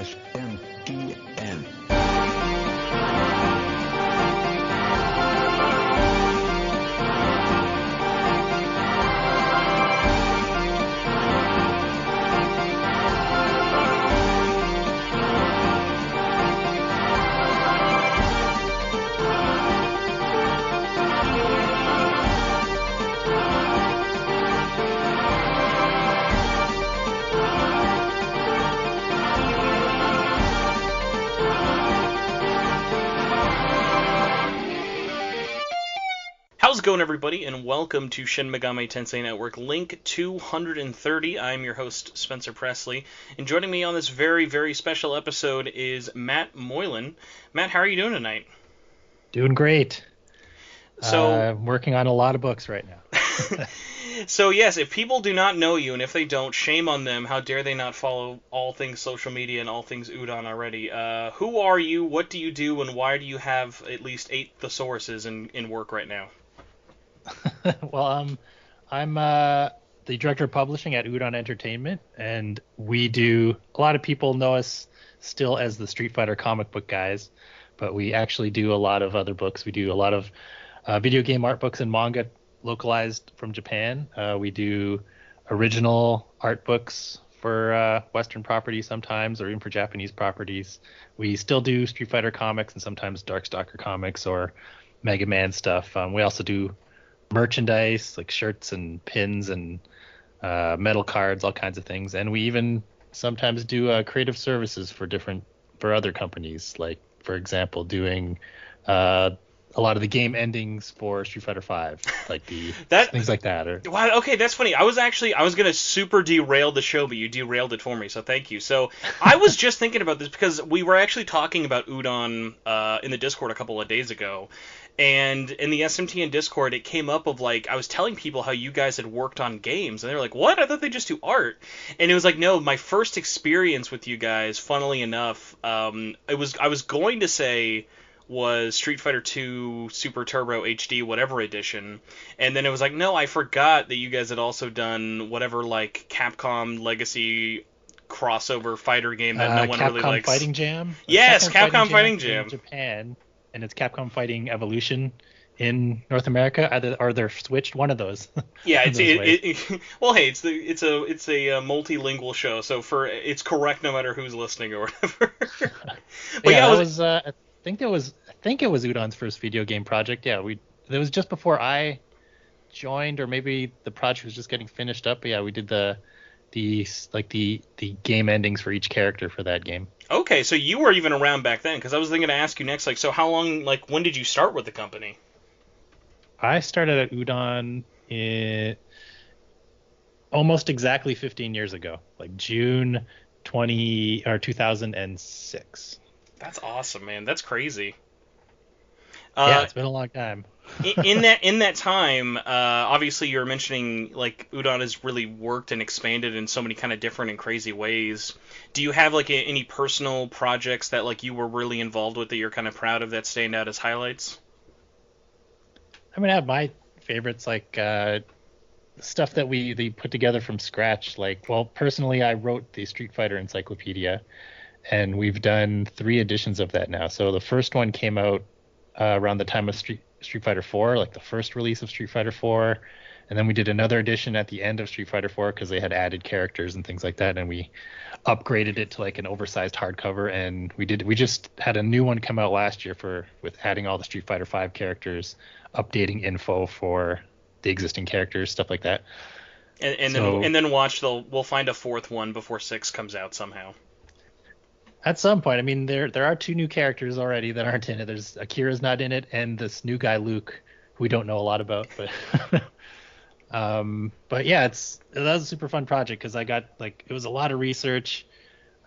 Entertainment-SMTN. How's it going, everybody, and welcome to Shin Megami Tensei Network Link 230. I'm your host, Spencer Presley, and joining me on this very, very special episode is Matt Moylan. Matt, how are you doing tonight? Doing great. So, working on a lot of books right now. So yes, if people do not know you, and if they don't, shame on them. How dare they not follow all things social media and all things Udon already? Who are you, what do you do, and why do you have at least 8 thesauruses in work right now? Well, I'm the director of publishing at Udon Entertainment, and we do, a lot of people know us still as the Street Fighter comic book guys, but we actually do a lot of other books. We do a lot of video game art books and manga localized from Japan. We do original art books for Western properties sometimes, or even for Japanese properties. We still do Street Fighter comics and sometimes Darkstalker comics or Mega Man stuff. We also do merchandise like shirts and pins and metal cards, all kinds of things. And we even sometimes do creative services for other companies, like, for example, doing a lot of the game endings for Street Fighter V, like things like that. Wow, okay, that's funny. I was gonna super derail the show, but you derailed it for me, so thank you. So I was just thinking about this because we were actually talking about Udon in the Discord a couple of days ago, and in the SMTN Discord, it came up of, like, I was telling people how you guys had worked on games, and they were like, "What? I thought they just do art." And it was like, no, my first experience with you guys, funnily enough, I was going to say was Street Fighter 2 Super Turbo HD whatever edition, and then it was like, no, I forgot that you guys had also done whatever, like, Capcom Legacy crossover fighter game that no one really likes. Capcom Fighting Jam? Yes, Capcom Fighting Jam. In Japan, and it's Capcom Fighting Evolution in North America, or they're switched, one of those. Yeah, well, hey, it's a multilingual show, so it's correct no matter who's listening or whatever. But yeah, I think it was Udon's first video game project. Yeah, it was just before I joined, or maybe the project was just getting finished up. But yeah, we did the game endings for each character for that game. Okay, so you were even around back then, because I was thinking to ask you next, like, so how long, like, when did you start with the company? I started at Udon almost exactly 15 years ago, like June 2006. That's awesome, man. That's crazy. Yeah, it's been a long time. in that time, obviously you were mentioning, like, Udon has really worked and expanded in so many kind of different and crazy ways. Do you have, like, any personal projects that, like, you were really involved with that you're kind of proud of that stand out as highlights? I mean, I have my favorites, like stuff that they put together from scratch. Like, well, personally, I wrote the Street Fighter Encyclopedia, and we've done 3 editions of that now. So the first one came out around the time of Street Fighter 4, like the first release of Street Fighter 4, and then we did another edition at the end of Street Fighter 4 because they had added characters and things like that, and we upgraded it to like an oversized hardcover. And we just had a new one come out last year with adding all the Street Fighter 5 characters, updating info for the existing characters, stuff like that. And then we'll find a 4th one before 6 comes out somehow. At some point. I mean, there are 2 new characters already that aren't in it. There's Akira's not in it, and this new guy Luke, who we don't know a lot about. But but yeah, that was a super fun project because it was a lot of research,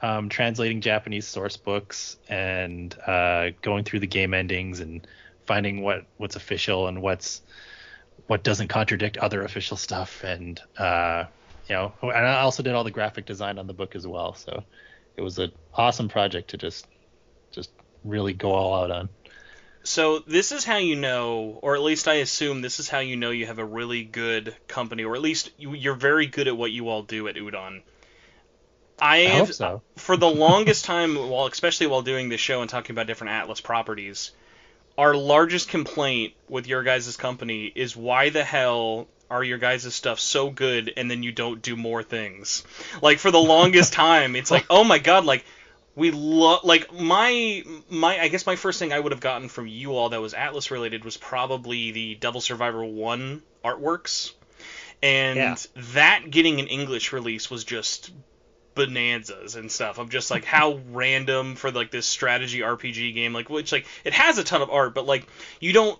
translating Japanese source books and going through the game endings and finding what's official and what doesn't contradict other official stuff. And and I also did all the graphic design on the book as well. So it was an awesome project to just really go all out on. So this is how you know, or at least I assume this is how you know you have a really good company, or at least you're very good at what you all do at Udon. I I hope have, so. for the longest time, especially while doing this show and talking about different Atlus properties, our largest complaint with your guys' company is why the hell are your guys' stuff so good and then you don't do more things? Like, for the longest time, it's like, oh my god, like, we love, like, I guess my first thing I would have gotten from you all that was Atlus related was probably the Devil Survivor 1 artworks. Yeah. And that getting an English release was just bonanzas and stuff of just like how random for like this strategy RPG game, like, which, like, it has a ton of art, but like you don't,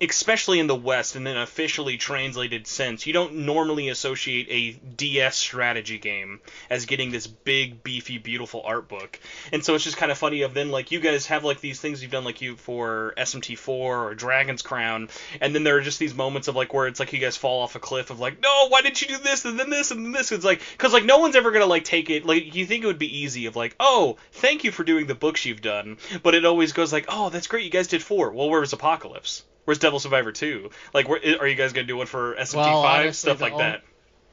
especially in the West in an officially translated sense, you don't normally associate a DS strategy game as getting this big, beefy, beautiful art book. And so it's just kind of funny of then, like, you guys have like these things you've done, like you for SMT4 or Dragon's Crown, and then there are just these moments of like where it's like you guys fall off a cliff of like, no, why did you do this and then this and then this? It's like, because like no one's ever gonna like take it, like, you think it would be easy of like, oh, thank you for doing the books you've done, but it always goes like, oh, that's great, you guys did 4. Well, where was Apocalypse? Where's Devil Survivor 2? Like, are you guys going to do one for SMT5? Honestly, Stuff like that.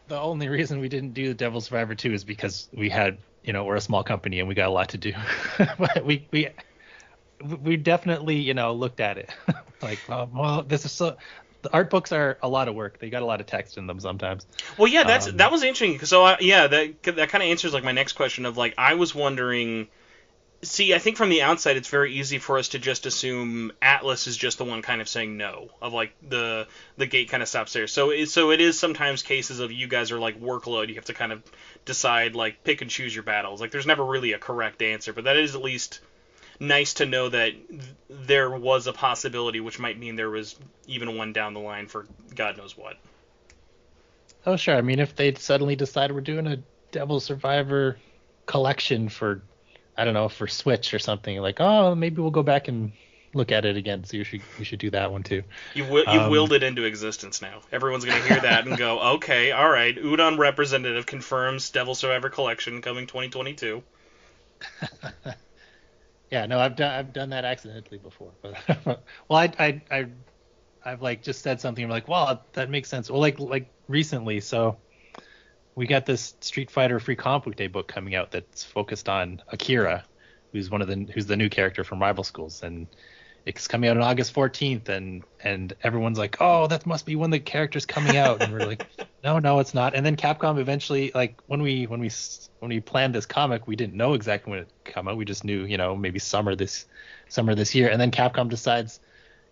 The only reason we didn't do the Devil Survivor 2 is because we had, we're a small company and we got a lot to do. But we definitely, looked at it. Like, well, this is so. The art books are a lot of work. They got a lot of text in them sometimes. Well, yeah, that was interesting. So, that kind of answers like my next question of like, I was wondering. See, I think from the outside, it's very easy for us to just assume Atlus is just the one kind of saying no, of like the gate kind of stops there. So it is sometimes cases of you guys are like workload. You have to kind of decide, like, pick and choose your battles. Like, there's never really a correct answer, but that is at least nice to know that there was a possibility, which might mean there was even one down the line for God knows what. Oh, sure. I mean, if they suddenly decide we're doing a Devil Survivor collection for, I don't know, for Switch or something, like, oh, maybe we'll go back and look at it again. So we should do that one too. You've willed it into existence now. Everyone's going to hear that and go, okay, all right, Udon representative confirms Devil Survivor collection coming 2022. Yeah, no, I've done that accidentally before. But well, I've like just said something. I'm like, well, that makes sense. Well, like recently, so we got this Street Fighter Free Comic Book Day book coming out that's focused on Akira, who's the new character from Rival Schools, and it's coming out on August 14th, and everyone's like, oh, that must be when the character's coming out, and we're like, no, it's not. And then Capcom eventually, like, when we planned this comic, we didn't know exactly when it would come out. We just knew, maybe summer this year, and then Capcom decides,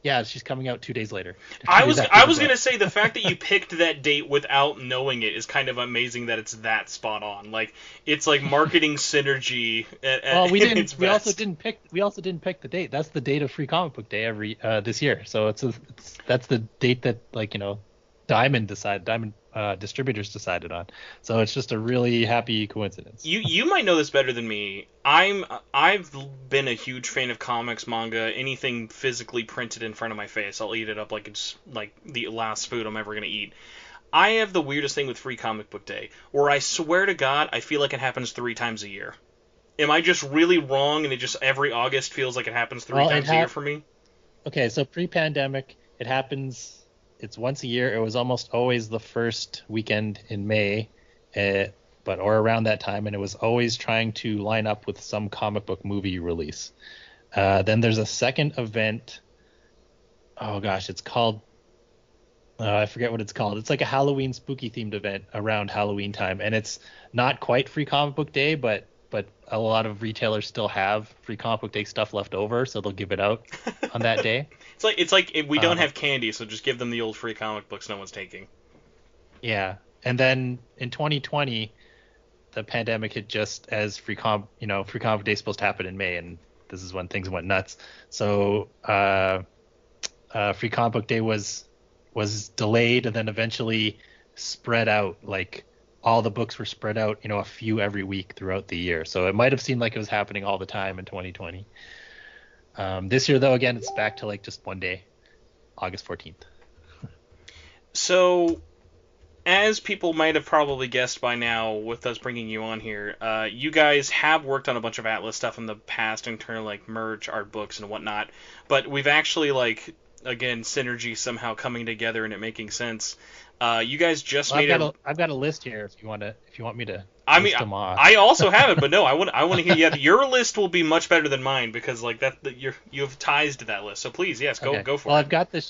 yeah, she's coming out 2 days later. I was gonna say the fact that you picked that date without knowing it is kind of amazing. That it's that spot on. Like, it's like marketing synergy. Well, we didn't. We also didn't pick the date. That's the date of Free Comic Book Day every this year. So that's the date that, like, Diamond distributors decided on. So it's just a really happy coincidence. You might know this better than me. I've been a huge fan of comics, manga, anything physically printed in front of my face. I'll eat it up like it's like the last food I'm ever gonna eat. I have the weirdest thing with Free Comic Book Day, where I swear to God, I feel like it happens 3 times a year. Am I just really wrong, and it just every August feels like it happens 3 times a year for me? Okay, so pre-pandemic, it happens. It's once a year. It was almost always the first weekend in May, or around that time, and it was always trying to line up with some comic book movie release. Then there's a second event. Oh gosh, it's called. I forget what it's called. It's like a Halloween spooky themed event around Halloween time, and it's not quite Free Comic Book Day, but a lot of retailers still have Free Comic Book Day stuff left over, so they'll give it out on that day. It's like we don't have candy, so just give them the old free comic books no one's taking. Yeah, and then in 2020, the pandemic hit just as Free Comic Day is supposed to happen in May, and this is when things went nuts. So Free Comic Book Day was delayed and then eventually spread out. Like, all the books were spread out, a few every week throughout the year. So it might have seemed like it was happening all the time in 2020. This year, though, again, it's back to like just one day, August 14th. So, as people might have probably guessed by now, with us bringing you on here, you guys have worked on a bunch of Atlus stuff in the past, in terms of like merch, art books, and whatnot. But we've actually, like, again, synergy somehow coming together and it making sense. You guys just Well, made I've got a list here if you want me to I mean, list them off. I also have it, but no, I want to hear. Yeah, your list will be much better than mine because like you have ties to that list. So please, yes, Okay. go for Well, it. I've got the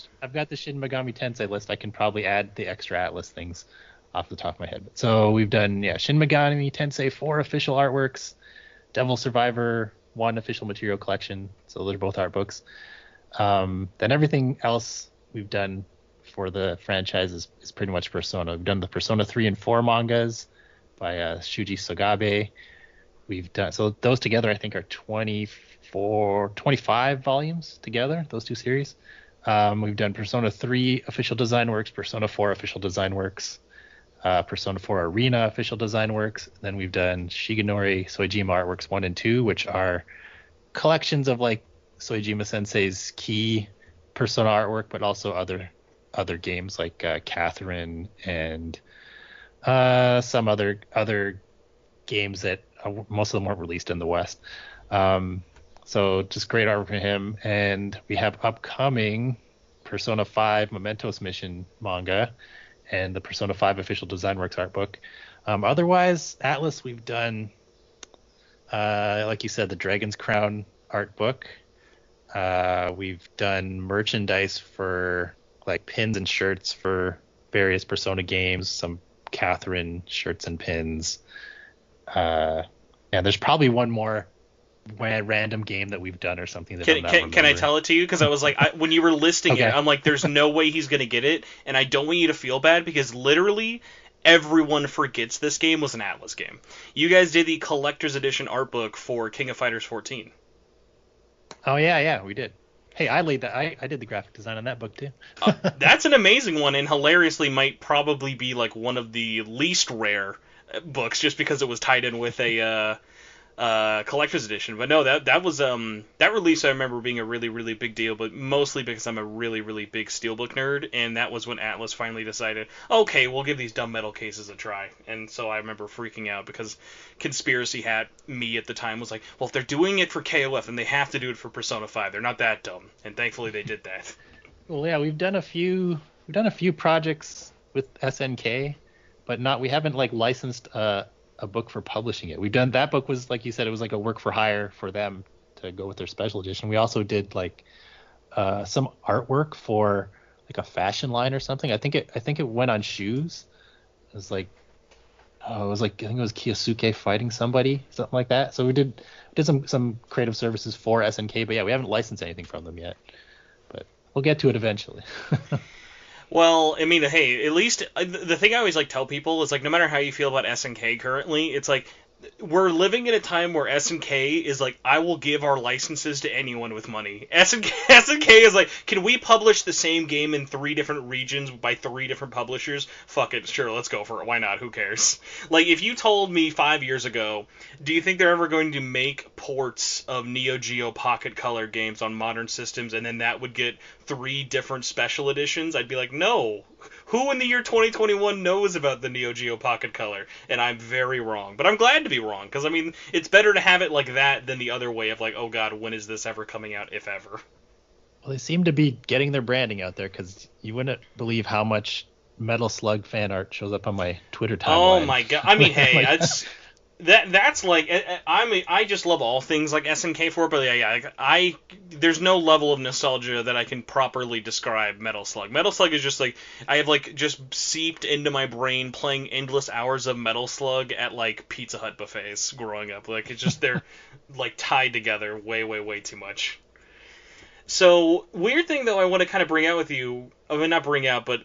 Shin Megami Tensei list. I can probably add the extra Atlus things off the top of my head. So we've done Shin Megami Tensei 4 official artworks, Devil Survivor 1 official material collection. So those are both art books. Then everything else we've done for the franchise is pretty much Persona. We've done the Persona 3 and 4 mangas by Shuji Sogabe. We've done, so those together I think are 25 volumes together, those two series. We've done Persona 3 official design works, Persona 4 official design works, Persona 4 Arena official design works. Then we've done Shigenori Soejima artworks 1 and 2, which are collections of like Soejima Sensei's key Persona artwork, but also other games like Catherine and some other games that most of them weren't released in the West. So just great artwork from him. And we have upcoming Persona 5 Mementos Mission manga and the Persona 5 official design works art book. Otherwise, Atlus, we've done, like you said, the Dragon's Crown art book. We've done merchandise for like pins and shirts for various Persona games, some Catherine shirts and pins. And there's probably one more random game that we've done or something that Can I tell it to you? Because I was like, when you were listing Okay. it, I'm like, there's no way he's gonna get it, and I don't want you to feel bad because literally everyone forgets this game was an Atlus game. You guys did the collector's edition art book for King of Fighters 14. Oh yeah, we did. Hey, I did the graphic design on that book too. That's an amazing one, and hilariously might probably be like one of the least rare books, just because it was tied in with a collector's edition. But no, that was that release I remember being a really, really big deal, but mostly because I'm a really, really big steelbook nerd, and that was when Atlus finally decided, okay, we'll give these dumb metal cases a try. And so I remember freaking out because conspiracy hat me at the time was like, well, if they're doing it for KOF, then they have to do it for Persona 5. They're not that dumb, and thankfully they did that. Well, yeah, we've done a few projects with SNK, but we haven't like licensed a book for publishing it. We've done, that book was, like you said, it was like a work for hire for them to go with their special edition. We also did like some artwork for like a fashion line or something. I think it went on shoes. It was like I think it was Kiyosuke fighting somebody, something like that. So we did some creative services for SNK, but yeah, we haven't licensed anything from them yet. But we'll get to it eventually. Well, I mean, hey, at least the thing I always like tell people is like, no matter how you feel about SNK currently, it's like we're living in a time where SNK is like, I will give our licenses to anyone with money. SNK is like, can we publish the same game in 3 different regions by 3 different publishers? Fuck it, sure, let's go for it. Why not? Who cares? Like, if you told me 5 years ago, do you think they're ever going to make ports of Neo Geo Pocket Color games on modern systems and then that would get 3 different special editions? I'd be like, no. Who in the year 2021 knows about the Neo Geo Pocket Color? And I'm very wrong. But I'm glad to be wrong, because, I mean, it's better to have it like that than the other way of like, oh god, when is this ever coming out, if ever? Well, they seem to be getting their branding out there, because you wouldn't believe how much Metal Slug fan art shows up on my Twitter timeline. Oh my god. I mean, hey, that's like, I just love all things like SNK4, but yeah, there's no level of nostalgia that I can properly describe Metal Slug. Metal Slug is just like, I have like just seeped into my brain playing endless hours of Metal Slug at like Pizza Hut buffets growing up. Like, it's just, they're like tied together way, way, way too much. So, weird thing though I want to kind of bring out with you, I mean, not bring out, but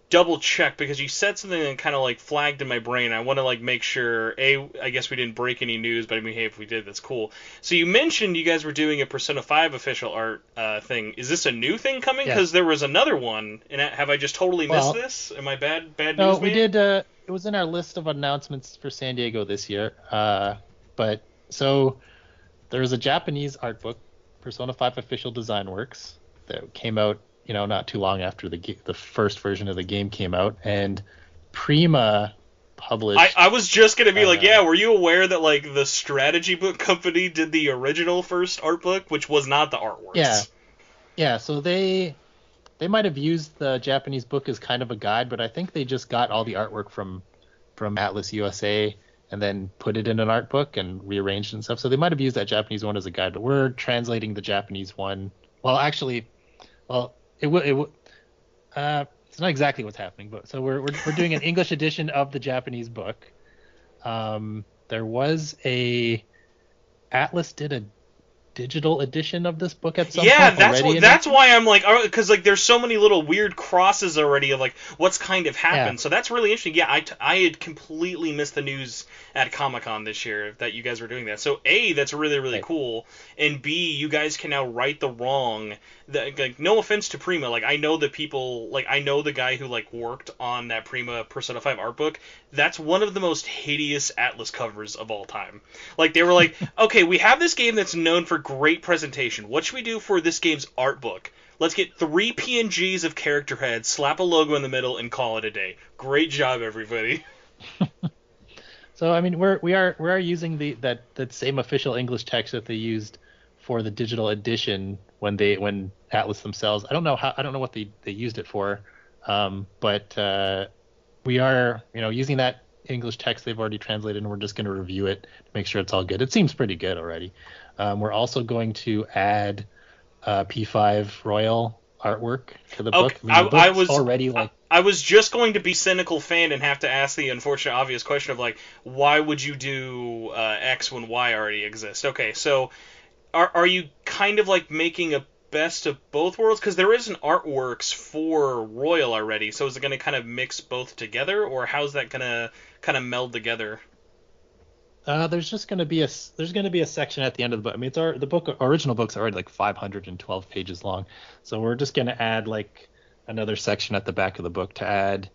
double check, because you said something that kind of like flagged in my brain. I want to like make sure, I guess we didn't break any news, but I mean, hey, if we did, that's cool. So you mentioned you guys were doing a Persona 5 official art thing. Is this a new thing coming? Because there was another one, and have I just totally missed this? Am I bad news? No, we did. It was in our list of announcements for San Diego this year. But so there was a Japanese art book, Persona 5 official design works, that came out, not too long after the first version of the game came out, and Prima published. I was just gonna be like, yeah, were you aware that like the strategy book company did the original first art book, which was not the Artworks? Yeah. So they they might have used the Japanese book as kind of a guide, but I think they just got all the artwork from Atlus USA and then put it in an art book and rearranged and stuff. So they might have used that Japanese one as a guide, but we're translating the Japanese one. Well, actually, it's not exactly what's happening, but so we're doing an English edition of the Japanese book. There was Atlus did a digital edition of this book at some point already. That's why I'm like, because like there's so many little weird crosses already of like what's kind of happened. Yeah. So that's really interesting. Yeah, I had completely missed the news at Comic-Con this year that you guys were doing that. So A, that's really, really cool, and B, you guys can now right the wrong. Like, no offense to Prima, like I know the people, like I know the guy who like worked on that Prima Persona 5 art book. That's one of the most hideous Atlus covers of all time. Like they were like, okay, we have this game that's known for great presentation. What should we do for this game's art book? Let's get 3 PNGs of character heads, slap a logo in the middle, and call it a day. Great job, everybody. So I mean, we are using that same official English text that they used for the digital edition when Atlus themselves. I don't know what they used it for, but we are using that English text they've already translated, and we're just going to review it to make sure it's all good. It seems pretty good already. We're also going to add P5 Royal artwork to the book. I was just going to be cynical fan and have to ask the unfortunate obvious question of like, why would you do X when Y already exists? Okay, so are you kind of like making a best of both worlds? Because there is an artworks for Royal already, so is it going to kind of mix both together, or how's that going to kind of meld together? There's going to be a section at the end of the book. I mean, the original book's already like 512 pages long, so we're just going to add like another section at the back of the book to add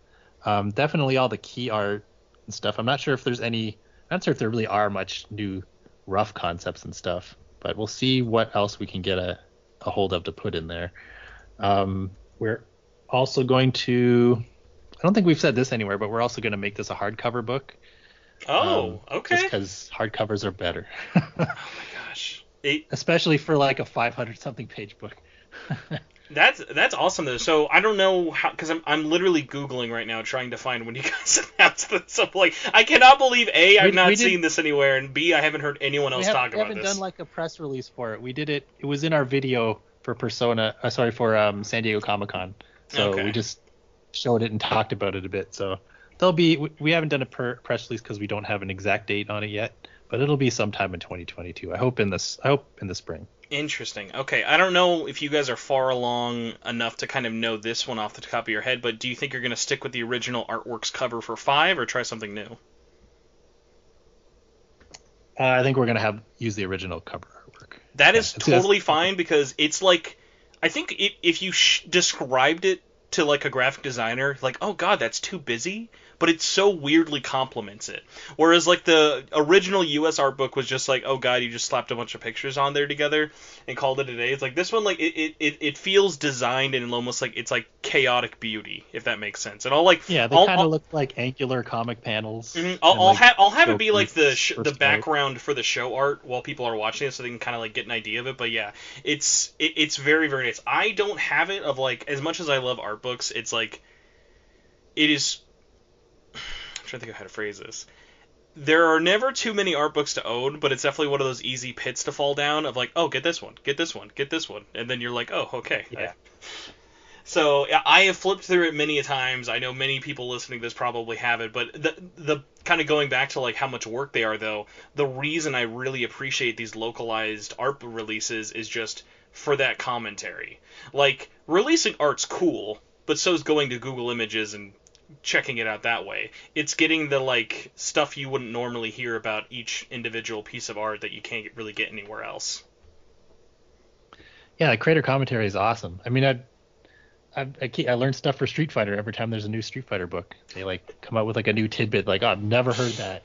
definitely all the key art and stuff. I'm not sure if there really are much new rough concepts and stuff, but we'll see what else we can get a hold of to put in there. We're also going to, I don't think we've said this anywhere, but we're also going to make this a hardcover book. Oh, okay. Just because hardcovers are better. Oh my gosh. Especially for like a 500-something page book. That's awesome though. So I don't know how, because I'm literally Googling right now trying to find when you guys announced this. I'm like, I cannot believe A, I've not seen this anywhere, and B, I haven't heard anyone else talk about this. We haven't done like a press release for it. We did it. It was in our video for San Diego Comic-Con. So we just showed it and talked about it a bit. So we haven't done a press release because we don't have an exact date on it yet, but it'll be sometime in 2022. I hope in the spring. Interesting. Okay, I don't know if you guys are far along enough to kind of know this one off the top of your head, but do you think you're going to stick with the original Artworks cover for 5 or try something new? I think we're going to use the original cover artwork. That is totally fine, because it's like, I think if you described it to like a graphic designer, like, oh god, that's too busy, but it so weirdly complements it. Whereas like the original US art book was just like, oh god, you just slapped a bunch of pictures on there together and called it a day. It's like this one, like it feels designed and almost like it's like chaotic beauty, if that makes sense. And they kind of look like angular comic panels. Mm-hmm. I'll have it be like the background for the show art while people are watching it, so they can kind of like get an idea of it. But yeah, it's very, very nice. I don't have it of like, as much as I love art books, it's like, it is, I'm trying to think of how to phrase this. There are never too many art books to own, but it's definitely one of those easy pits to fall down of like, oh, get this one, get this one, get this one, and then you're like, oh, okay. Yeah. So I have flipped through it many a times. I know many people listening to this probably have it, but the kind of going back to like how much work they are though, the reason I really appreciate these localized art releases is just for that commentary. Like, releasing art's cool, but so is going to Google Images and checking it out that way. It's getting the like stuff you wouldn't normally hear about each individual piece of art that you can't really get anywhere else. Yeah, the creator commentary is awesome. I mean, I learn stuff for Street Fighter every time there's a new Street Fighter book. They like come out with like a new tidbit, like, oh, I've never heard that.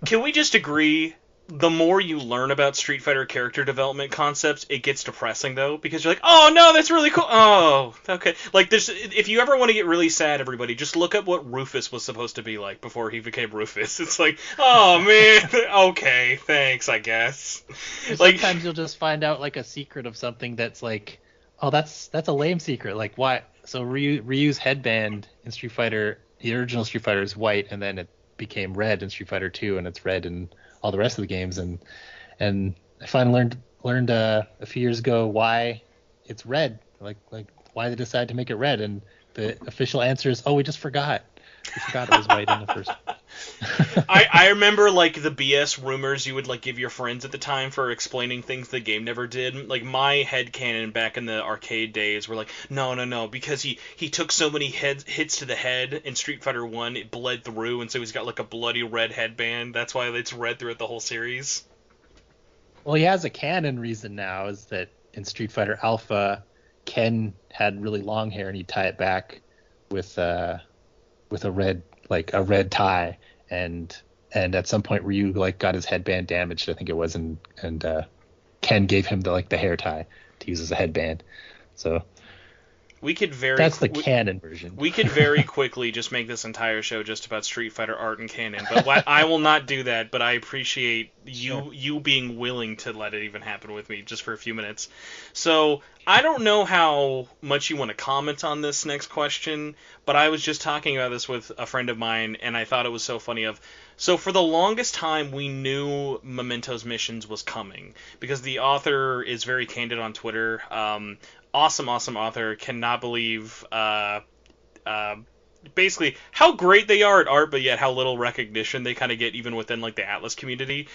Can we just agree? The more you learn about Street Fighter character development concepts, it gets depressing though, because you're like, oh no, that's really cool. Oh, okay. Like, if you ever want to get really sad, everybody, just look up what Rufus was supposed to be like before he became Rufus. It's like, oh man, okay, thanks, I guess. Sometimes you'll just find out like a secret of something that's like, Oh, that's a lame secret. Like why? So Ryu's headband in Street Fighter, the original Street Fighter is white, and then it became red in Street Fighter 2, and it's red in all the rest of the games. And I finally learned a few years ago why it's red. Like why they decided to make it red, and the official answer is, oh, we just forgot. We forgot it was white in the first. I remember like the BS rumors you would like give your friends at the time for explaining things the game never did. Like my headcanon back in the arcade days were like, no, because he took so many hits to the head in Street Fighter 1, it bled through, and so he's got like a bloody red headband. That's why it's red throughout the whole series. Well, he has a canon reason now, is that in Street Fighter Alpha, Ken had really long hair and he'd tie it back with a red tie, and at some point Ryu like got his headband damaged, I think it was, and Ken gave him the hair tie to use as a headband. So that's the canon version. We could very quickly just make this entire show just about Street Fighter art and canon, but I will not do that. But I appreciate you being willing to let it even happen with me just for a few minutes. So I don't know how much you want to comment on this next question, but I was just talking about this with a friend of mine, and I thought it was so funny. So for the longest time, we knew Memento's Missions was coming because the author is very candid on Twitter. Awesome author. Cannot believe basically how great they are at art, but yet how little recognition they kind of get even within like the Atlus community,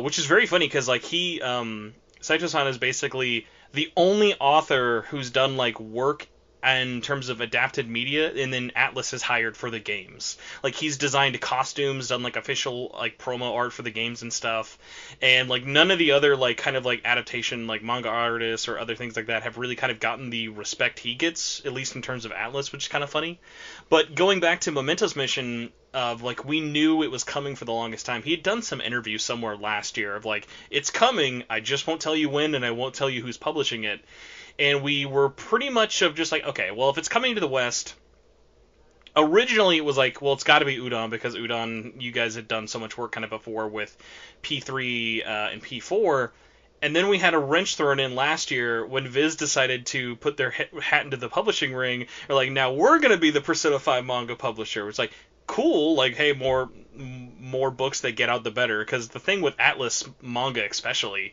which is very funny because like Saito-san is basically the only author who's done like work in terms of adapted media, and then Atlus has hired for the games. Like he's designed costumes, done like official like promo art for the games and stuff, and like none of the other like kind of like adaptation like manga artists or other things like that have really kind of gotten the respect he gets, at least in terms of Atlus, which is kind of funny. But going back to Memento's Mission, of like we knew it was coming for the longest time. He had done some interview somewhere last year of like, it's coming, I just won't tell you when, and I won't tell you who's publishing it. And we were pretty much of just like, okay, well, if it's coming to the West, originally it was like, well, it's got to be Udon, because Udon, you guys had done so much work kind of before with P3 and P4. And then we had a wrench thrown in last year when Viz decided to put their hat into the publishing ring. They're like, now we're going to be the Persona 5 manga publisher. It's like, cool, like, hey, more books that get out, the better. Because the thing with Atlus manga especially,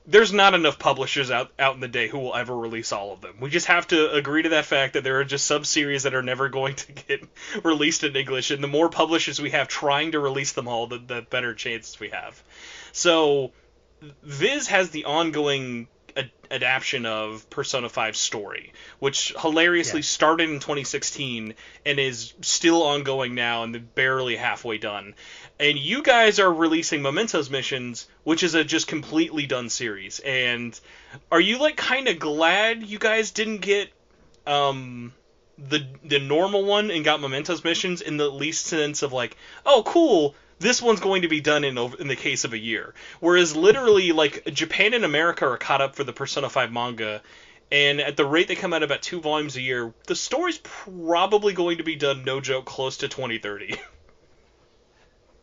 there's not enough publishers out in the day who will ever release all of them. We just have to agree to that fact that there are just sub-series that are never going to get released in English, and the more publishers we have trying to release them all, the better chances we have. So Viz has the ongoing adaptation of Persona 5 story, which hilariously started in 2016 and is still ongoing now and barely halfway done. And you guys are releasing Memento's Missions, which is a just completely done series. And are you like kind of glad you guys didn't get the normal one and got Memento's Missions, in the least sense of like, oh cool, this one's going to be done in the case of a year. Whereas literally like Japan and America are caught up for the Persona 5 manga, and at the rate they come out about 2 volumes a year, the story's probably going to be done, no joke, close to 2030.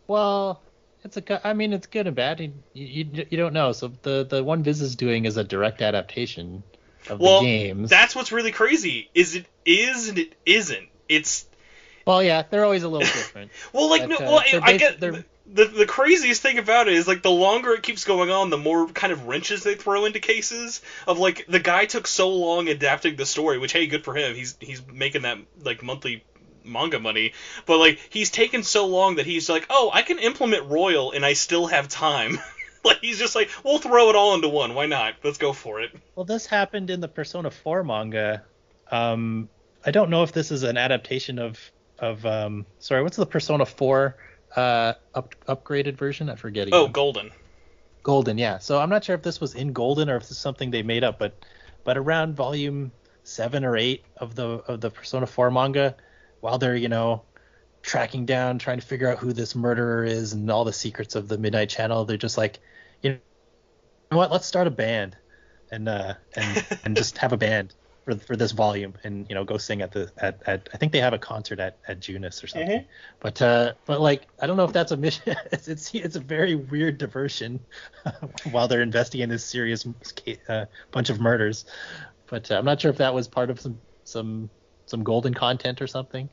Well, it's good and bad. You don't know. So the one Viz is doing is a direct adaptation of the games. That's what's really crazy. It is and it isn't. It's. Well, yeah, they're always a little different. Well, like, but, I get the craziest thing about it is like the longer it keeps going on, the more kind of wrenches they throw into cases of like the guy took so long adapting the story, which hey, good for him. He's making that like monthly manga money, but like he's taken so long that he's like, oh, I can implement Royal and I still have time. Like he's just like, we'll throw it all into one. Why not? Let's go for it. Well, this happened in the Persona 4 manga. I don't know if this is an adaptation of sorry, what's the Persona 4 upgraded version? I forget again. Oh, Golden, yeah. So I'm not sure if this was in Golden or if this is something they made up, but around volume 7 or 8 of the Persona 4 manga, while they're, tracking down, trying to figure out who this murderer is and all the secrets of the Midnight Channel, they're just like, you know what, let's start a band and just have a band for this volume and, go sing at I think they have a concert at Junus or something. Mm-hmm. But like, I don't know if that's a mission. It's a very weird diversion while they're investigating this serious bunch of murders. but I'm not sure if that was part of some golden content or something.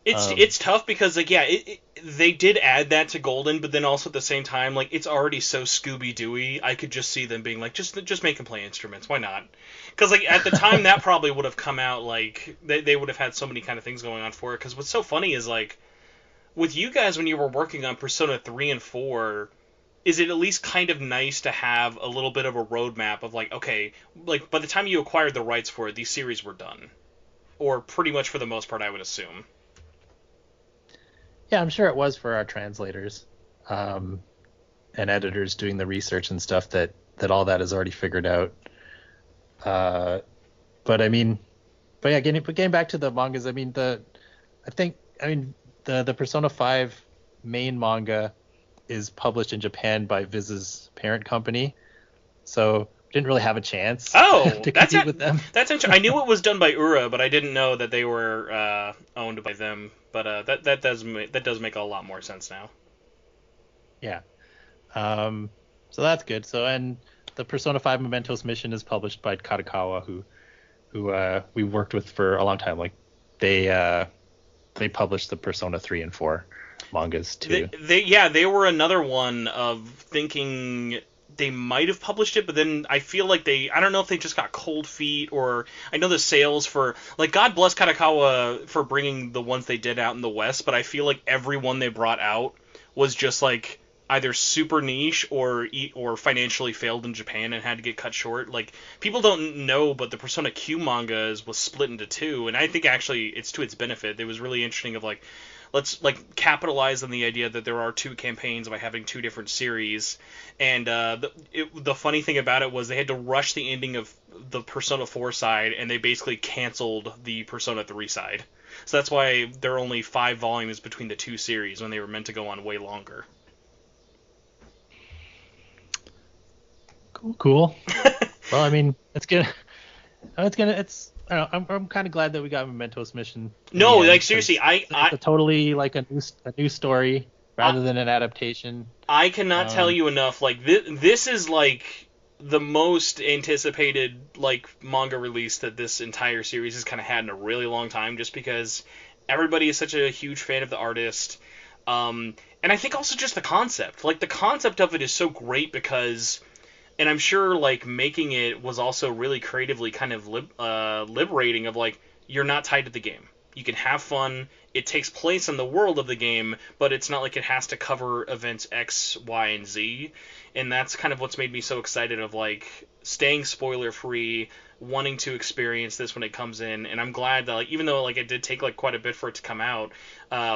It's tough because like they did add that to Golden, but then also at the same time like it's already so Scooby Dooey. I could just see them being like just make him play instruments. Why not? Because like at the time that probably would have come out like they would have had so many kind of things going on for it. Because what's so funny is like with you guys when you were working on Persona 3 and 4. Is it at least kind of nice to have a little bit of a roadmap of like, okay, like by the time you acquired the rights for it, these series were done, or pretty much for the most part, I would assume. Yeah, I'm sure it was for our translators and editors doing the research and stuff that all that is already figured out. But yeah, getting back to the mangas, the Persona 5 main manga is published in Japan by Viz's parent company, so didn't really have a chance to compete with them. That's interesting. I knew it was done by Ura, but I didn't know that they were owned by them. But that does make a lot more sense now. Yeah. So that's good. So and the Persona 5 Mementos mission is published by Kadokawa, who we worked with for a long time. Like they published the Persona 3 and 4 mangas too. They were another one of thinking they might have published it, but then I feel like I don't know if they just got cold feet, or I know the sales for, like, God bless Kadokawa for bringing the ones they did out in the West, but I feel like every one they brought out was just like either super niche or financially failed in Japan and had to get cut short. Like, people don't know, but the Persona Q manga was split into two, and I think actually it's to its benefit. It was really interesting of like, let's like capitalize on the idea that there are two campaigns by having two different series. And the funny thing about it was they had to rush the ending of the Persona 4 side, and they basically canceled the Persona 3 side. So that's why there are only 5 volumes between the two series when they were meant to go on way longer. Cool. Well, I mean, it's good. I'm kind of glad that we got Mementos mission. No, like seriously, it's a totally like a new story rather than an adaptation. I cannot tell you enough. Like this is like the most anticipated like manga release that this entire series has kind of had in a really long time, just because everybody is such a huge fan of the artist. And I think also just the concept. Like the concept of it is so great because. And I'm sure, like, making it was also really creatively kind of liberating of, like, you're not tied to the game. You can have fun. It takes place in the world of the game, but it's not like it has to cover events X, Y, and Z. And that's kind of what's made me so excited of, like, staying spoiler-free, wanting to experience this when it comes in. And I'm glad that, like, even though, like, it did take, like, quite a bit for it to come out,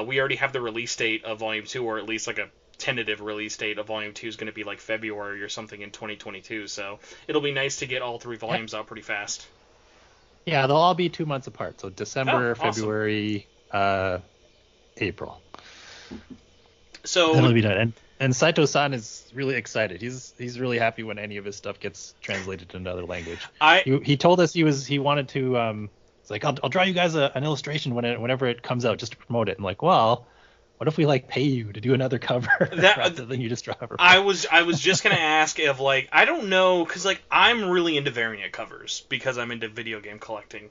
we already have the release date of Volume 2, or at least, like, a tentative release date of Volume 2 is going to be like February or something in 2022, so it'll be nice to get all 3 volumes out pretty fast. Yeah, they'll all be 2 months apart, so December, awesome. February, April. So that'll be done. And Saito-san is really excited. He's really happy when any of his stuff gets translated to another language. He told us he wanted to it's like I'll draw you guys an illustration whenever it comes out just to promote it. I'm like, well, what if we like pay you to do another cover rather than you just draw a I was just gonna ask if like I don't know, because like I'm really into variant covers because I'm into video game collecting.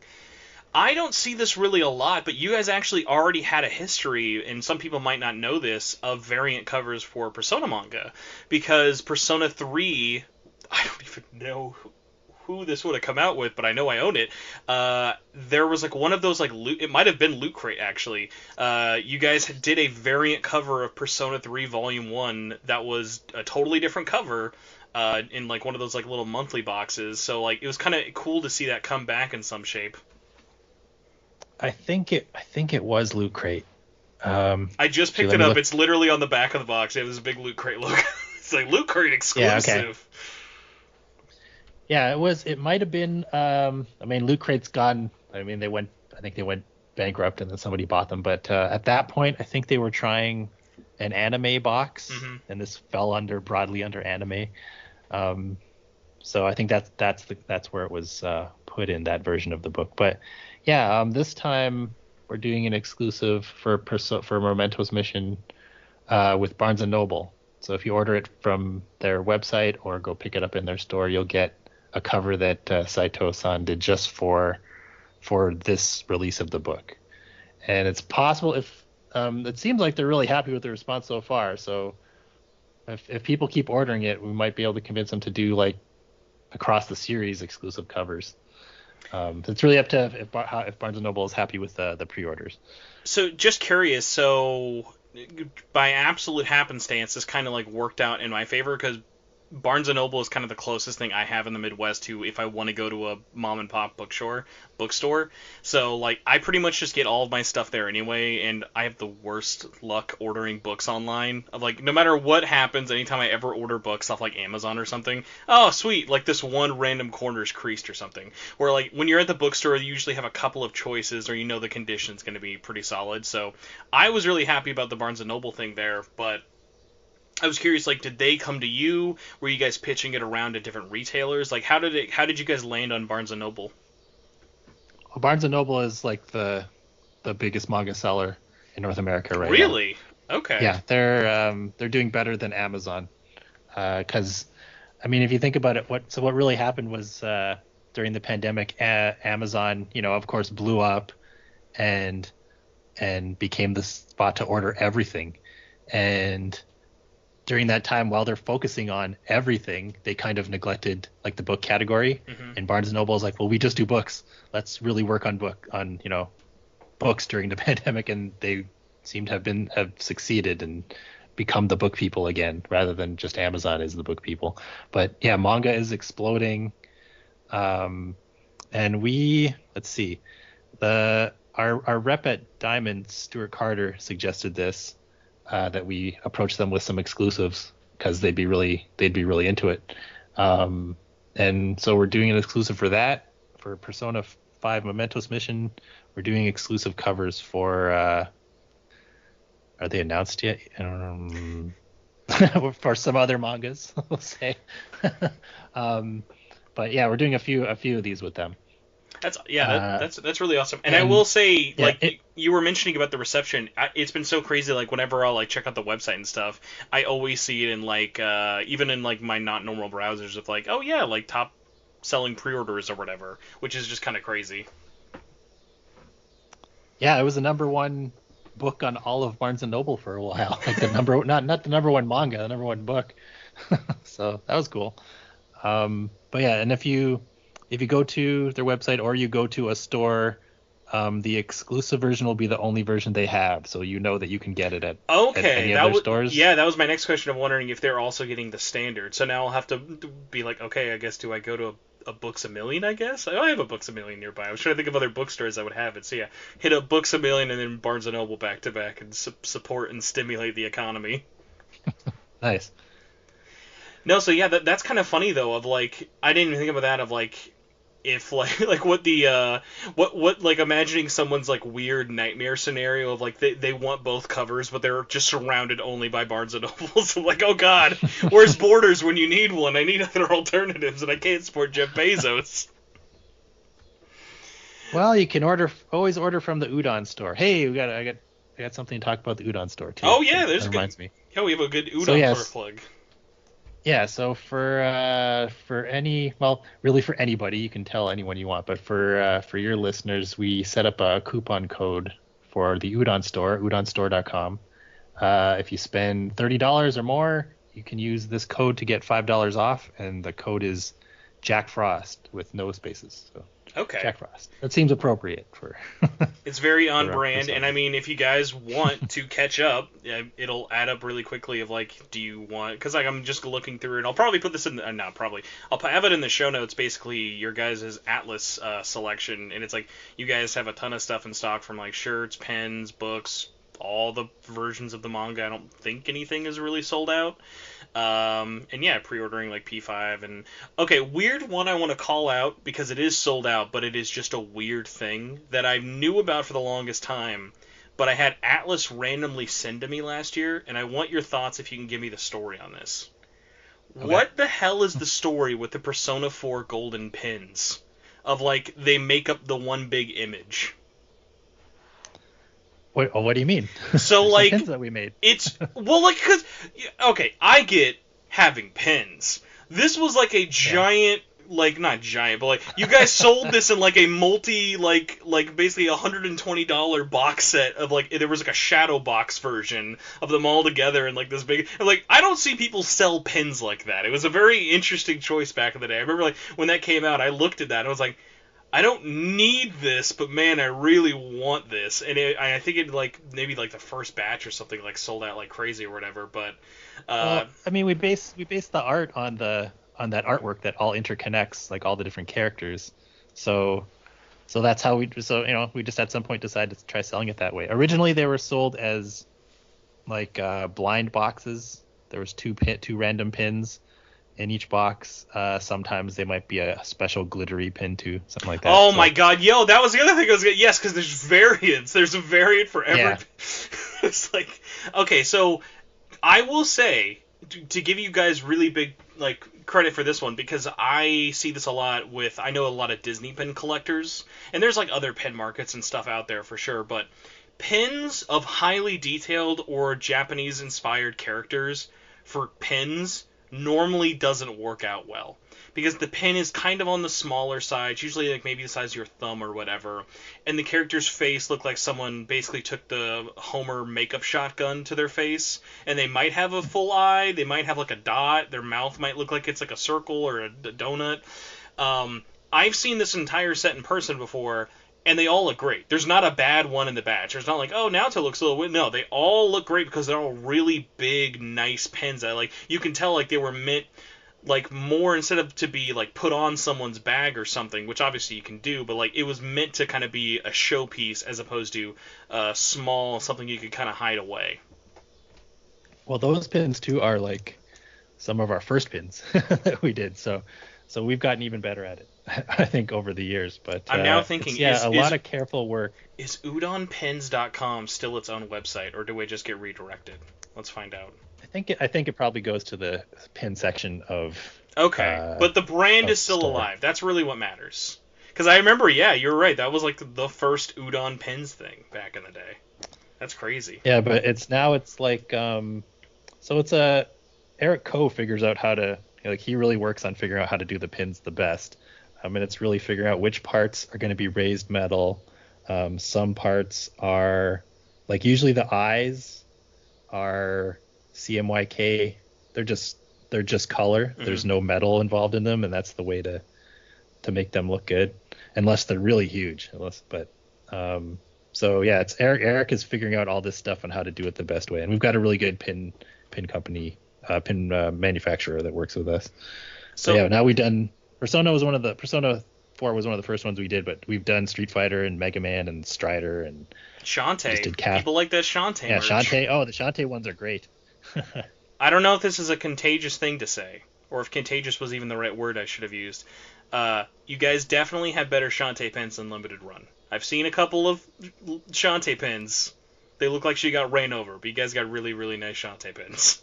I don't see this really a lot, but you guys actually already had a history, and some people might not know this, of variant covers for Persona manga, because Persona 3, I don't even know who this would have come out with, but I know I own it. There was like one of those like it might have been Loot Crate actually. You guys did a variant cover of Persona 3 Volume 1 that was a totally different cover in like one of those like little monthly boxes. So like it was kind of cool to see that come back in some shape. I think it was Loot Crate. I just picked it up. It's literally on the back of the box. It was a big Loot Crate logo. It's like Loot Crate exclusive. Yeah, okay. Yeah, it was. It might have been. Loot Crate's gone. I think they went bankrupt, and then somebody bought them. But at that point, I think they were trying an anime box, and this fell broadly under anime. So I think that's where it was put in that version of the book. But yeah, this time we're doing an exclusive for Mementos Mission with Barnes and Noble. So if you order it from their website or go pick it up in their store, you'll get a cover that Saito-san did just for this release of the book. And it's possible if it seems like they're really happy with the response so far. So if people keep ordering it, we might be able to convince them to do like across the series exclusive covers. It's really up to if Barnes & Noble is happy with the pre-orders. So just curious, so by absolute happenstance, this kind of like worked out in my favor because Barnes & Noble is kind of the closest thing I have in the Midwest to if I want to go to a mom and pop bookstore. So like I pretty much just get all of my stuff there anyway, and I have the worst luck ordering books online. Like no matter what happens, anytime I ever order books off like Amazon or something, oh sweet, like this one random corner is creased or something. Where like when you're at the bookstore, you usually have a couple of choices, or you know the condition's going to be pretty solid. So I was really happy about the Barnes & Noble thing there, but I was curious, like, did they come to you? Were you guys pitching it around to different retailers? Like, how did you guys land on Barnes & Noble? Well, Barnes & Noble is like the biggest manga seller in North America right now. Really? Okay. Yeah, they're doing better than Amazon. Because, I mean, if you think about it, what really happened was during the pandemic, Amazon, of course, blew up and became the spot to order everything. And during that time, while they're focusing on everything, they kind of neglected like the book category. Mm-hmm. And Barnes & Noble is like, well, we just do books. Let's really work on books during the pandemic. And they seem to have succeeded and become the book people again, rather than just Amazon is the book people. But yeah, manga is exploding. And let's see, our rep at Diamond, Stuart Carter, suggested this. That we approach them with some exclusives because they'd be really into it, and so we're doing an exclusive for that. For Persona 5 Mementos Mission, we're doing exclusive covers for. Are they announced yet? For some other mangas, we'll say. But yeah, we're doing a few of these with them. That's really awesome. And I will say, like, you were mentioning about the reception. It's been so crazy. Like, whenever I'll like check out the website and stuff, I always see it in like, even in like my not normal browsers of like, oh yeah, like top selling pre-orders or whatever, which is just kind of crazy. Yeah, it was the number one book on all of Barnes and Noble for a while. Like the not the number one manga, the number one book. So that was cool. But yeah, and if you go to their website or you go to a store, the exclusive version will be the only version they have, so you know that you can get it at any of their stores. Yeah, that was my next question of wondering if they're also getting the standard. So now I'll have to be like, okay, I guess do I go to a Books A Million, I guess? I have a Books A Million nearby. I was trying to think of other bookstores that would have it. So yeah, hit up Books A Million and then Barnes & Noble back to back and support and stimulate the economy. Nice. No, so yeah, that's kind of funny though, of like, I didn't even think about that, of like, if like what the what like imagining someone's like weird nightmare scenario of like they want both covers but they're just surrounded only by Barnes and Noble. So like, oh god, where's Borders when you need one? I need other alternatives and I can't support Jeff Bezos. Well, you can always order from the Udon store. Hey, I got something to talk about the Udon store too. Oh yeah, that reminds me. Yeah, we have a good Udon store plug. Yeah, so for anybody, you can tell anyone you want, but for your listeners, we set up a coupon code for the Udon store, udonstore.com. If you spend $30 or more, you can use this code to get $5 off, and the code is Jack Frost with no spaces. So okay. Jack Frost. That seems appropriate for. It's very on brand, and I mean, if you guys want to catch up, it'll add up really quickly. Of like, do you want? Because like I'm just looking through it. I'll probably put this in. Not probably. I'll have it in the show notes. Basically, your guys' Atlus selection, and it's like you guys have a ton of stuff in stock from like shirts, pens, books, all the versions of the manga. I don't think anything is really sold out. And yeah, pre-ordering like P5 and okay, weird one I want to call out because it is sold out, but it is just a weird thing that I knew about for the longest time, but I had Atlus randomly send to me last year, and I want your thoughts if you can give me the story on this. Okay. What the hell is the story with the Persona 4 golden pins? Of like, they make up the one big image. What do you mean? So like pins that we made. It's well, like, cause okay, I get having pins. This was like a giant like not giant, but like you guys sold this in like a multi like basically $120 box set of like there was like a shadow box version of them all together and like this big and like I don't see people sell pins like that. It was a very interesting choice back in the day. I remember like when that came out, I looked at that and I was like, I don't need this, but man, I really want this. And I think it like maybe like the first batch or something like sold out like crazy or whatever. But well, I mean, we based the art on that artwork that all interconnects, like all the different characters. So that's how we just at some point decided to try selling it that way. Originally, they were sold as like blind boxes. There was two random pins in each box. Sometimes they might be a special glittery pin too, something like that. Oh my god, yo, that was the other thing I was gonna... Yes, because there's variants. There's a variant for every... Yeah. It's like... Okay, so I will say, to give you guys really big like credit for this one, because I see this a lot with... I know a lot of Disney pin collectors, and there's like other pin markets and stuff out there for sure, but pins of highly detailed or Japanese-inspired characters for pins normally doesn't work out well because the pin is kind of on the smaller side. It's usually like maybe the size of your thumb or whatever, and the character's face looked like someone basically took the Homer makeup shotgun to their face, and they might have a full eye, they might have like a dot, their mouth might look like it's like a circle or a donut. I've seen this entire set in person before, and they all look great. There's not a bad one in the batch. There's not like, oh, Naruto looks a little weird. No, they all look great because they're all really big, nice pins that, like, you can tell, like, they were meant, like, more instead of to be, like, put on someone's bag or something, which obviously you can do, but, like, it was meant to kind of be a showpiece as opposed to small, something you could kind of hide away. Well, those pins, too, are, like, some of our first pins that we did, so we've gotten even better at it, I think, over the years. But I'm now thinking, a lot of careful work. Is udonpins.com still its own website, or do we just get redirected? Let's find out. I think it probably goes to the pin section of. Okay, but the brand is still alive. That's really what matters. Because I remember, yeah, you're right. That was like the first Udon pins thing back in the day. That's crazy. Yeah, but it's like so it's Eric Koh figures out how to. Like he really works on figuring out how to do the pins the best. And it's really figuring out which parts are going to be raised metal. Some parts are like usually the eyes are CMYK. They're just color. Mm-hmm. There's no metal involved in them, and that's the way to make them look good. Unless they're really huge. So yeah, it's Eric is figuring out all this stuff on how to do it the best way. And we've got a really good pin company. Pin manufacturer that works with us. So yeah, now we've done Persona 4 was one of the first ones we did, but we've done Street Fighter and Mega Man and Strider and Shantae. People like that Shantae. Yeah, merch. Shantae. Oh, the Shantae ones are great. I don't know if this is a contagious thing to say, or if contagious was even the right word I should have used. You guys definitely have better Shantae pins than Limited Run. I've seen a couple of Shantae pins. They look like she got ran over, but you guys got really, really nice Shantae pins.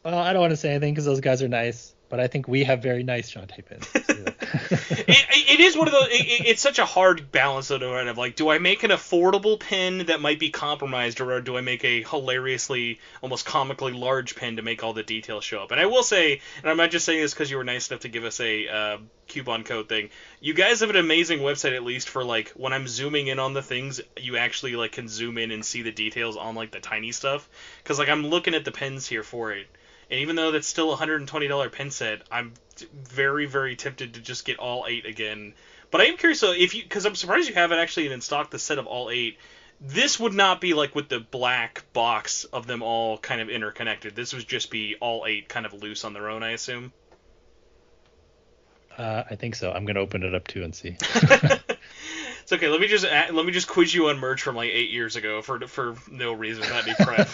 Well, I don't want to say anything because those guys are nice, but I think we have very nice Shantae pins. It is one of those. It's such a hard balance though, of like, do I make an affordable pin that might be compromised, or do I make a hilariously, almost comically large pin to make all the details show up? And I will say, and I'm not just saying this because you were nice enough to give us a coupon code thing. You guys have an amazing website, at least for like when I'm zooming in on the things, you actually like can zoom in and see the details on like the tiny stuff. Because like I'm looking at the pins here for it. And even though that's still a $120 pin set, I'm very, very tempted to just get all 8 again. But I am curious, though, because I'm surprised you haven't actually in stock the set of all 8. This would not be like with the black box of them all kind of interconnected. This would just be all 8 kind of loose on their own, I assume. I think so. I'm gonna open it up too and see. It's okay. Let me just quiz you on merch from like 8 years ago for no reason, not any prep.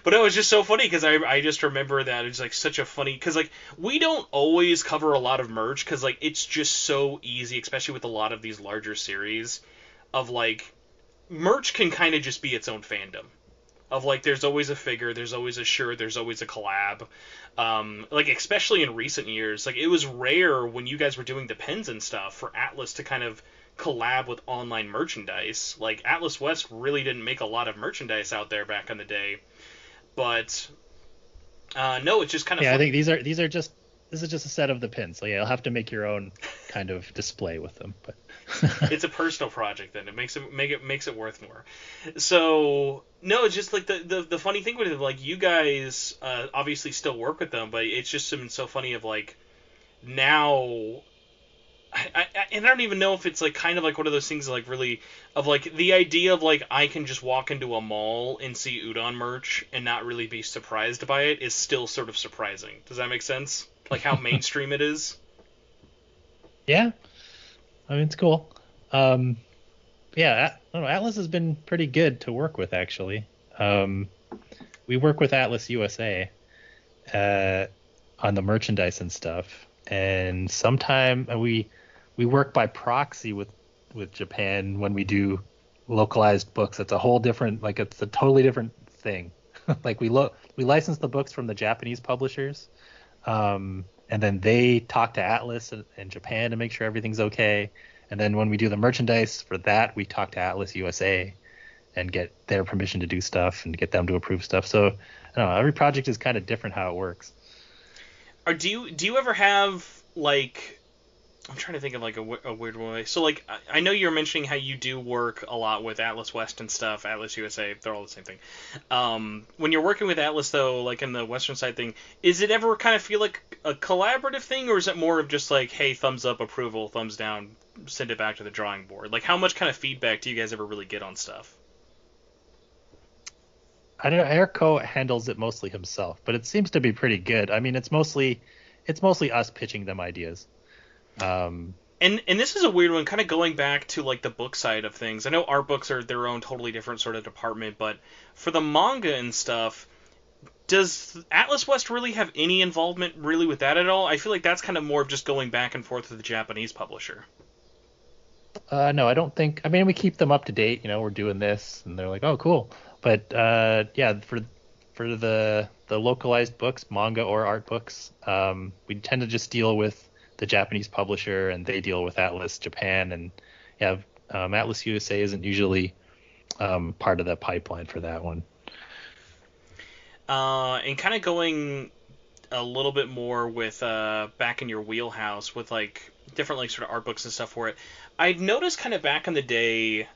But it was just so funny because I just remember that it's like such a funny because like we don't always cover a lot of merch because like it's just so easy, especially with a lot of these larger series, of like merch can kind of just be its own fandom. Of like there's always a figure, there's always a shirt, there's always a collab. Like especially in recent years, like it was rare when you guys were doing the pins and stuff for Atlus to kind of collab with online merchandise. Like Atlus West really didn't make a lot of merchandise out there back in the day, but no, it's just kind of I think these are just this is just a set of the pins. So yeah, you'll have to make your own kind of display with them. But It's a personal project then. It makes it worth more. So no, it's just like the funny thing with it, like you guys obviously still work with them, but it's just been so funny of like now. And I don't even know if it's like kind of like one of those things like really of like the idea of like I can just walk into a mall and see Udon merch and not really be surprised by it is still sort of surprising. Does that make sense? Like how mainstream it is. yeah, I mean it's cool. Yeah, I don't know, Atlas has been pretty good to work with actually. We work with Atlus USA on the merchandise and stuff, and sometime we work by proxy with Japan when we do localized books. It's a whole different, like it's a totally different thing. Like we license the books from the Japanese publishers, and then they talk to Atlus in Japan to make sure everything's okay. And then when we do the merchandise for that, we talk to Atlus USA and get their permission to do stuff and get them to approve stuff. So I don't know, every project is kind of different how it works. Or do you ever have like I'm trying to think of like a weird way. So like I know you're mentioning how you do work a lot with Atlas West and stuff, Atlas USA, they're all the same thing. When you're working with Atlas though, like in the Western side thing, is it ever kind of feel like a collaborative thing, or is it more of just like, hey, thumbs up, approval, thumbs down, send it back to the drawing board? Like how much kind of feedback do you guys ever really get on stuff? I don't know. Erko handles it mostly himself, but it seems to be pretty good. I mean, it's mostly us pitching them ideas. And this is a weird one, kind of going back to like the book side of things. I know Artbooks are their own totally different sort of department, but for the manga and stuff, does Atlas West really have any involvement really with that at all? I feel like that's kind of more of just going back and forth with the Japanese publisher. No, I don't think. I mean, we keep them up to date. You know, we're doing this, and they're like, "Oh, cool." But yeah, for the localized books, manga or art books, we tend to just deal with the Japanese publisher, and they deal with Atlas Japan, and yeah, Atlas USA isn't usually part of the pipeline for that one. And kind of going a little bit more with back in your wheelhouse with like different like sort of art books and stuff for it. I'd noticed kind of back in the day,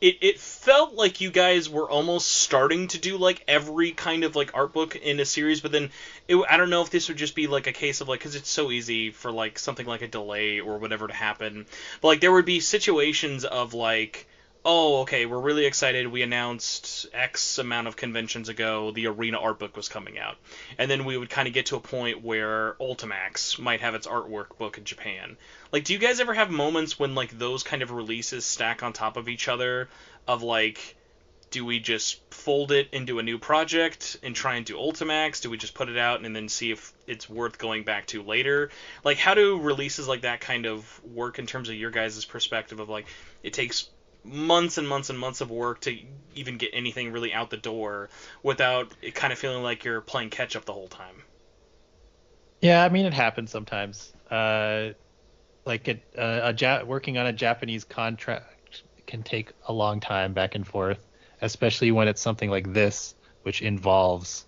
it felt like you guys were almost starting to do like every kind of like art book in a series, but then I don't know if this would just be like a case of like, because it's so easy for like something like a delay or whatever to happen, but like there would be situations of like, oh, okay, we're really excited. We announced X amount of conventions ago the Arena art book was coming out. And then we would kind of get to a point where Ultimax might have its artwork book in Japan. Like, do you guys ever have moments when, like, those kind of releases stack on top of each other of, like, do we just fold it into a new project and try and do Ultimax? Do we just put it out and then see if it's worth going back to later? Like, how do releases like that kind of work in terms of your guys' perspective of, like, it takes months and months and months of work to even get anything really out the door without it kind of feeling like you're playing catch up the whole time? Yeah, I mean it happens sometimes. Working on a Japanese contract can take a long time back and forth, especially when it's something like this, which involves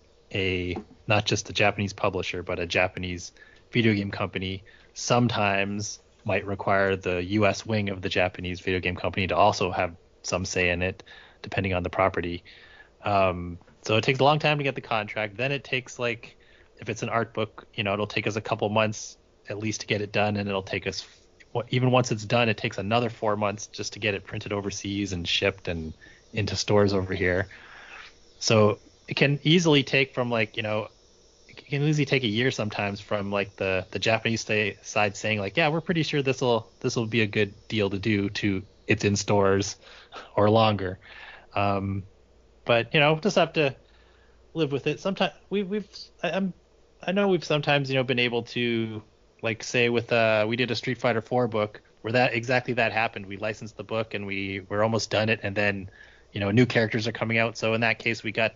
not just a Japanese publisher, but a Japanese video game company. Sometimes might require the U.S. wing of the Japanese video game company to also have some say in it, depending on the property. So it takes a long time to get the contract. Then it takes, like, if it's an art book, you know, it'll take us a couple months at least to get it done, and it'll take us, even once it's done, it takes another 4 months just to get it printed overseas and shipped and into stores over here. So it can easily take from, like, you know, it can easily take a year sometimes from like the Japanese side saying like, yeah, we're pretty sure this will be a good deal to do, to it's in stores or longer. But you know, just have to live with it. Sometimes I know we've sometimes, you know, been able to, like, say with we did a Street Fighter 4 book where that happened. We licensed the book and we're almost done it, and then, you know, new characters are coming out. So in that case, we got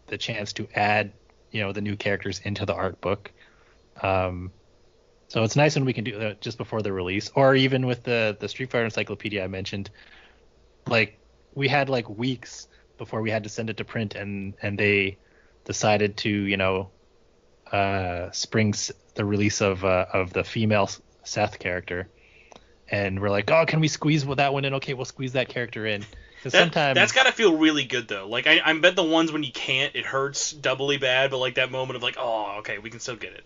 the chance to add, you know, the new characters into the art book. So it's nice when we can do that just before the release, or even with the Street Fighter Encyclopedia I mentioned. Like, we had like weeks before we had to send it to print, and they decided to, you know, springs the release of the female Seth character, and we're like, oh, can we squeeze that one in? Okay, we'll squeeze that character in. Because sometimes that's gotta feel really good though. Like I bet the ones when you can't, it hurts doubly bad. But like that moment of like, oh, okay, we can still get it.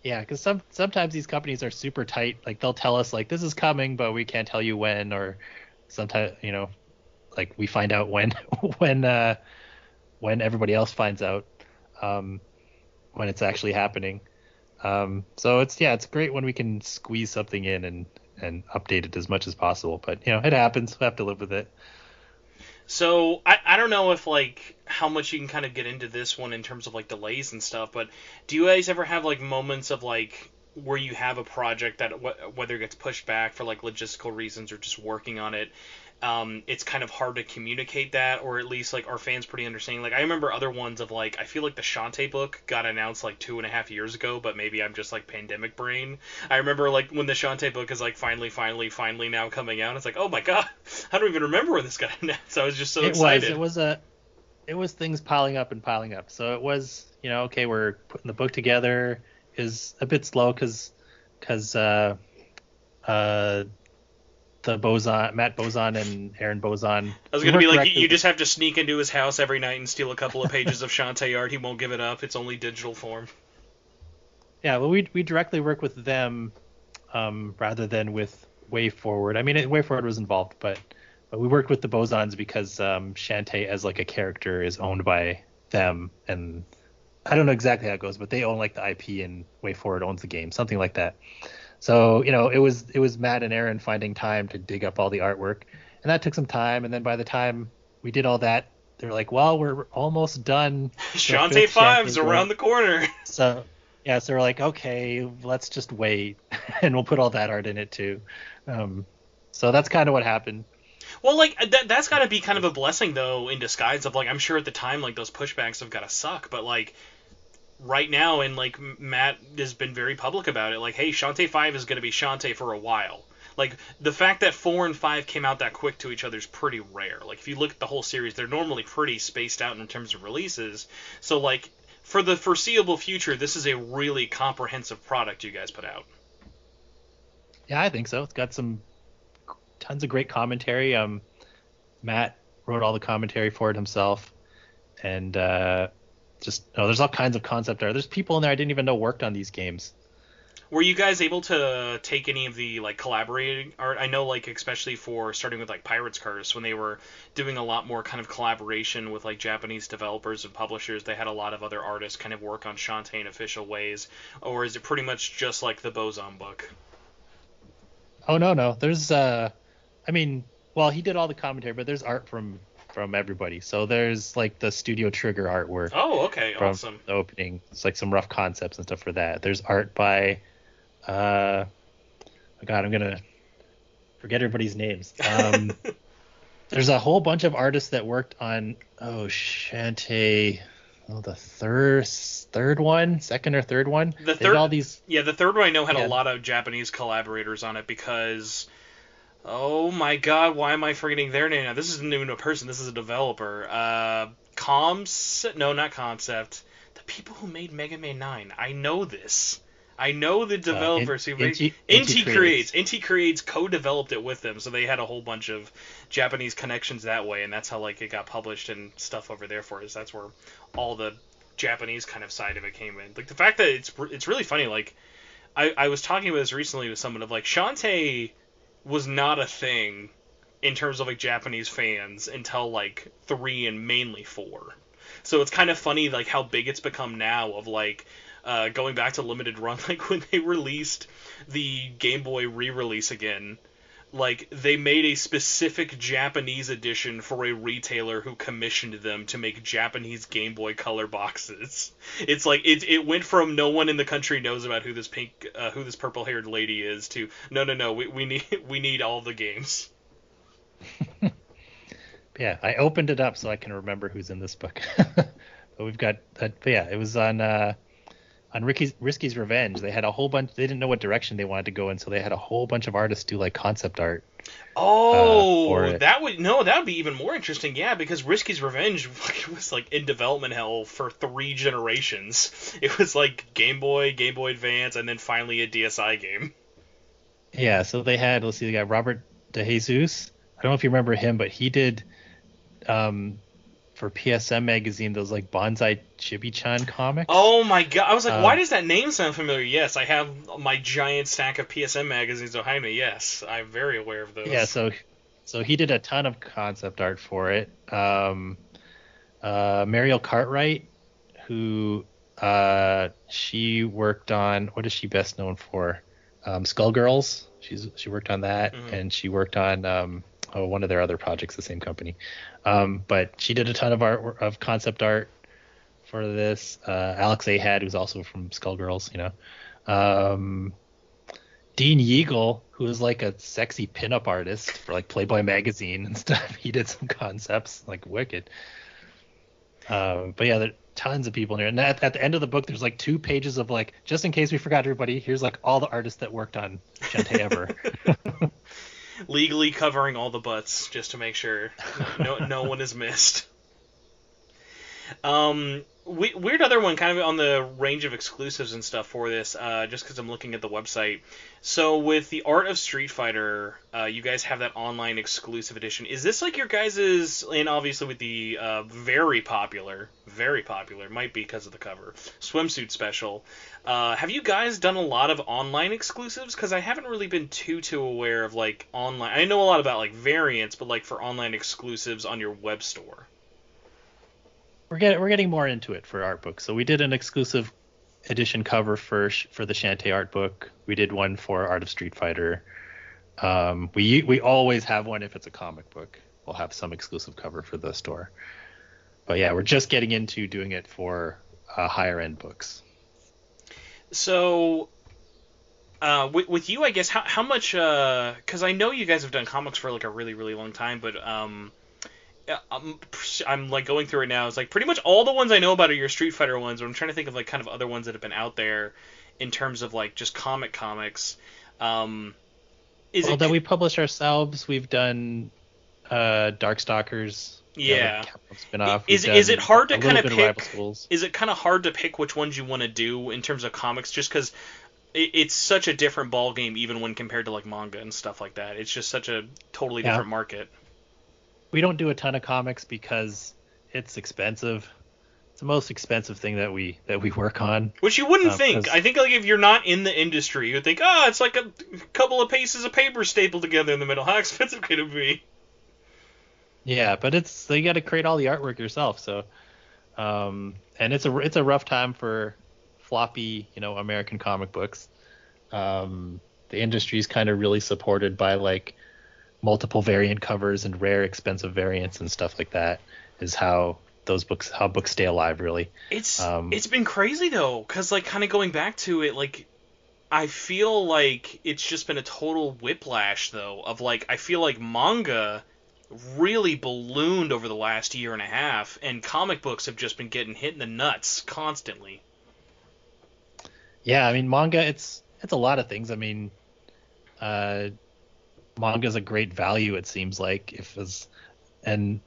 yeah, because sometimes these companies are super tight. Like they'll tell us like this is coming, but we can't tell you when. Or sometimes like we find out when when everybody else finds out when it's actually happening. So it's great when we can squeeze something in and update it as much as possible. But it happens. We have to live with it. So I don't know if like how much you can kind of get into this one in terms of like delays and stuff, but do you guys ever have like moments of like where you have a project that whether it gets pushed back for like logistical reasons or just working on it, it's kind of hard to communicate that, or at least like are fans pretty understanding? Like I remember other ones of like I feel like the Shantae book got announced like 2.5 years ago, but maybe I'm just like pandemic brain. I remember like when the Shantae book is like finally now coming out. It's like, oh my god, I don't even remember when this got announced. I was just so excited. It was things piling up. So it was okay, we're putting the book together is a bit slow because Matt Bozon and Aaron Bozon. I was gonna be like, you just have to sneak into his house every night and steal a couple of pages of Shantae art. He won't give it up. It's only digital form. Yeah, well, we directly work with them rather than with WayForward. I mean, WayForward was involved, but we worked with the Bozons because Shantae as like a character is owned by them, and I don't know exactly how it goes, but they own like the IP and WayForward owns the game, something like that. So it was Matt and Aaron finding time to dig up all the artwork, and that took some time. And then by the time we did all that, they're like, "Well, we're almost done. Shantae 5's around the corner." So we're like, "Okay, let's just wait, and we'll put all that art in it too." So that's kind of what happened. Well, like that's got to be kind of a blessing though in disguise. Of like, I'm sure at the time like those pushbacks have got to suck, but like. Right now, and like Matt has been very public about it, like, hey, Shantae 5 is going to be Shantae for a while. Like, the fact that 4 and 5 came out that quick to each other is pretty rare. Like, if you look at the whole series, they're normally pretty spaced out in terms of releases. So, like, for the foreseeable future, this is a really comprehensive product you guys put out. Yeah, I think so. It's got tons of great commentary. Matt wrote all the commentary for it himself, and there's all kinds of concept art. There's people in there I didn't even know worked on these games. Were you guys able to take any of the like collaborating art? I know like especially for starting with like Pirate's Curse, when they were doing a lot more kind of collaboration with like Japanese developers and publishers, they had a lot of other artists kind of work on Shantae in official ways, or is it pretty much just like the Bozon book? Oh no. There's he did all the commentary, but there's art from everybody. So there's like the Studio Trigger artwork. Oh, okay, from awesome. The opening. It's like some rough concepts and stuff for that. There's art by oh god, I'm gonna forget everybody's names. There's a whole bunch of artists that worked on Shantae. The third one, second or third one. The third, all these. Yeah, the third one I know had a lot of Japanese collaborators on it because. Oh my god, why am I forgetting their name now? This isn't even a person, this is a developer. Not Concept. The people who made Mega Man 9. I know this. I know the developers who made... Inti Creates co-developed it with them, so they had a whole bunch of Japanese connections that way, and that's how like it got published and stuff over there for us. That's where all the Japanese kind of side of it came in. Like, the fact that it's really funny, like, I was talking about this recently with someone of, like, Shantae was not a thing in terms of like Japanese fans until like 3 and mainly 4. So it's kind of funny like how big it's become now of like going back to Limited Run, like when they released the Game Boy re-release again, like they made a specific Japanese edition for a retailer who commissioned them to make Japanese Game Boy Color boxes. It's like it went from no one in the country knows about who this purple-haired lady is to no, we need all the games. Yeah, I opened it up so I can remember who's in this book. But we've got that. But yeah, it was on Risky's Revenge. They had a whole bunch. They didn't know what direction they wanted to go in, so they had a whole bunch of artists do like concept art. for Oh, it. that would be even more interesting. Yeah, because Risky's Revenge was like in development hell for 3 generations. It was like Game Boy, Game Boy Advance, and then finally a DSi game. Yeah, so let's see, they got Robert DeJesus. I don't know if you remember him, but he did um, for PSM magazine those like Bonsai Chibi-chan comics. Oh my god! I was like, why Um, does that name sound familiar? Yes, I have my giant stack of PSM magazines behind me. Yes, I'm very aware of yeah, those. so he did a ton of concept art for it. Mariel Cartwright, who she worked on, what is she best known for? Skullgirls. She worked on that, Hmm. and she worked on one of their other projects, the same company. But she did a ton of concept art for this. Alex Ahad, who's also from Skullgirls, you know. Dean Yeagle, who is like a sexy pinup artist for like Playboy magazine and stuff. He did some concepts like wicked. But yeah, there are tons of people in here. And at the end of the book, there's like 2 pages of like, just in case we forgot everybody, here's like all the artists that worked on Shantae ever. Legally covering all the butts just to make sure no one is missed. Weird other one, kind of on the range of exclusives and stuff for this, just because I'm looking at the website. So with the Art of Street Fighter, you guys have that online exclusive edition. Is this like your guys's, and obviously with the very popular, might be because of the cover, swimsuit special. Have you guys done a lot of online exclusives? Because I haven't really been too aware of like online. I know a lot about like variants, but like for online exclusives on your web store. We're getting more into it for Artbooks. So we did an exclusive edition cover for the Shantae art book. We did one for Art of Street Fighter. We always have one if it's a comic book. We'll have some exclusive cover for the store. But yeah, we're just getting into doing it for higher end books. So, with you, I guess, how much? Because I know you guys have done comics for like a really long time, but yeah, I'm like going through it now. It's like pretty much all the ones I know about are your Street Fighter ones. But I'm trying to think of like kind of other ones that have been out there in terms of like just comics. That we publish ourselves. We've done Darkstalkers. Yeah. Capcom spin-off. Is it hard to kind of pick? Schools. Is it kind of hard to pick which ones you want to do in terms of comics? Just because it's such a different ball game, even when compared to like manga and stuff like that. It's just such a totally different market. We don't do a ton of comics because it's expensive. It's the most expensive thing that we work on. Which you wouldn't think. I think like if you're not in the industry, you'd think, it's like a couple of pieces of paper stapled together in the middle. How expensive could it be? Yeah, but you got to create all the artwork yourself. So, and it's a rough time for floppy, American comic books. The industry's kind of really supported by like multiple variant covers and rare expensive variants and stuff like that is how books stay alive, really. It's been crazy though, because like kind of going back to it, like I feel like it's just been a total whiplash though of like I feel like manga really ballooned over the last year and a half, and comic books have just been getting hit in the nuts constantly. Yeah, I mean manga, it's a lot of things. I mean, manga's a great value, it seems like, and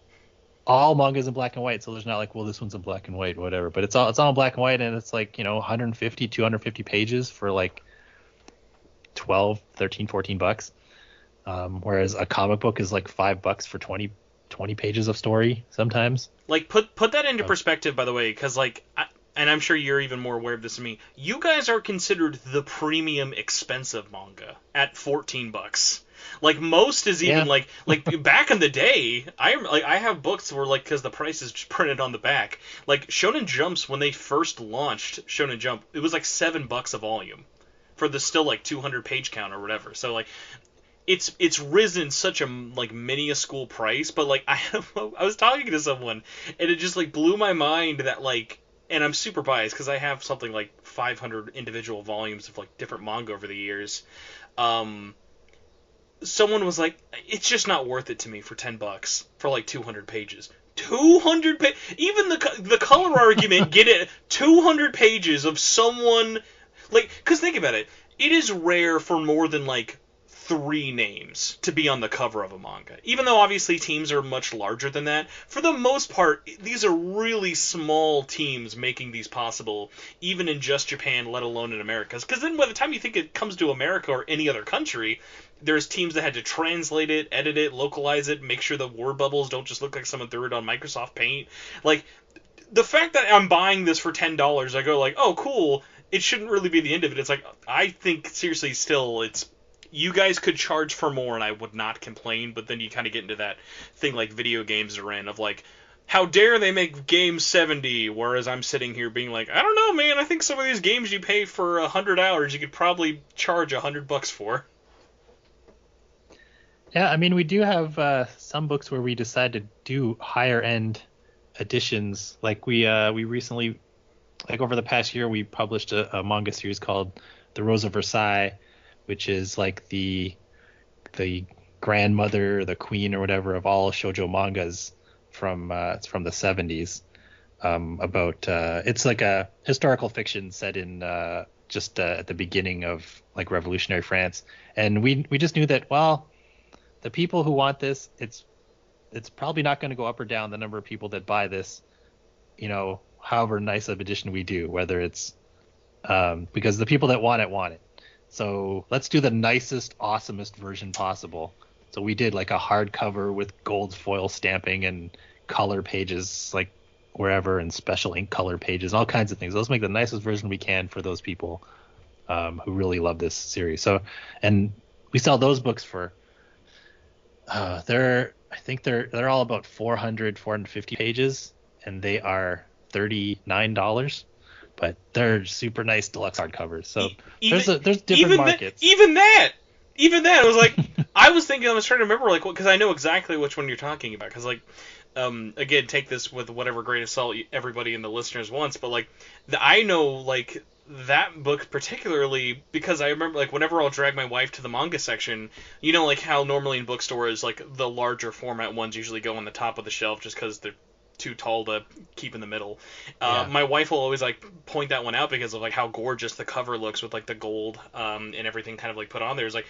all manga's in black and white, so there's not like, well, this one's in black and white, whatever, but it's all in black and white, and it's like 150 250 pages for like 12 13 14 bucks, whereas a comic book is like $5 for 20 pages of story sometimes. Like put that into perspective, by the way, because like and I'm sure you're even more aware of this than me, you guys are considered the premium expensive manga at $14. Like most is even like back in the day, I have books where like because the price is just printed on the back. Like Shonen Jumps, when they first launched Shonen Jump, it was like $7 a volume for the still like 200 page count or whatever. So like it's risen such a like minuscule price, but like I was talking to someone and it just like blew my mind that like, and I'm super biased because I have something like 500 individual volumes of like different manga over the years. Someone was like, it's just not worth it to me for $10 for like 200 pages. 200 pages? Even the color argument, get it? 200 pages of someone, like, because think about it. It is rare for more than like 3 names to be on the cover of a manga. Even though obviously teams are much larger than that, for the most part, these are really small teams making these possible, even in just Japan, let alone in America. Because then by the time you think it comes to America or any other country, there's teams that had to translate it, edit it, localize it, make sure the word bubbles don't just look like someone threw it on Microsoft Paint. Like, the fact that I'm buying this for $10, I go like, oh, cool, it shouldn't really be the end of it. It's like, I think, seriously, still, you guys could charge for more and I would not complain, but then you kind of get into that thing like video games are in, of like, how dare they make games 70, whereas I'm sitting here being like, I don't know, man, I think some of these games you pay for 100 hours, you could probably charge $100 for. Yeah, I mean, we do have some books where we decide to do higher end editions. Like we recently, like over the past year, we published a manga series called The Rose of Versailles, which is like the grandmother, the queen or whatever of all shoujo mangas it's from the 70s. It's like a historical fiction set in just at the beginning of like revolutionary France. And we just knew that, well, the people who want this, it's probably not going to go up or down the number of people that buy this, however nice of edition we do, whether it's because the people that want it. So let's do the nicest, awesomest version possible. So we did like a hardcover with gold foil stamping and color pages, like wherever, and special ink color pages, all kinds of things. Let's make the nicest version we can for those people who really love this series. So, and we sell those books for they're all about 450 pages, and they are $39. But they're super nice deluxe hardcovers. So there's different markets. Even that, I was like, I was trying to remember, like, because I know exactly which one you're talking about. Because, like, again, take this with whatever grain of salt everybody in the listeners wants. But, like, I know, like, that book particularly because I remember, like, whenever I'll drag my wife to the manga section, like how normally in bookstores, like, the larger format ones usually go on the top of the shelf just because they're too tall to keep in the middle. Yeah. My wife will always like point that one out because of like how gorgeous the cover looks with like the gold and everything kind of like put on there. It's like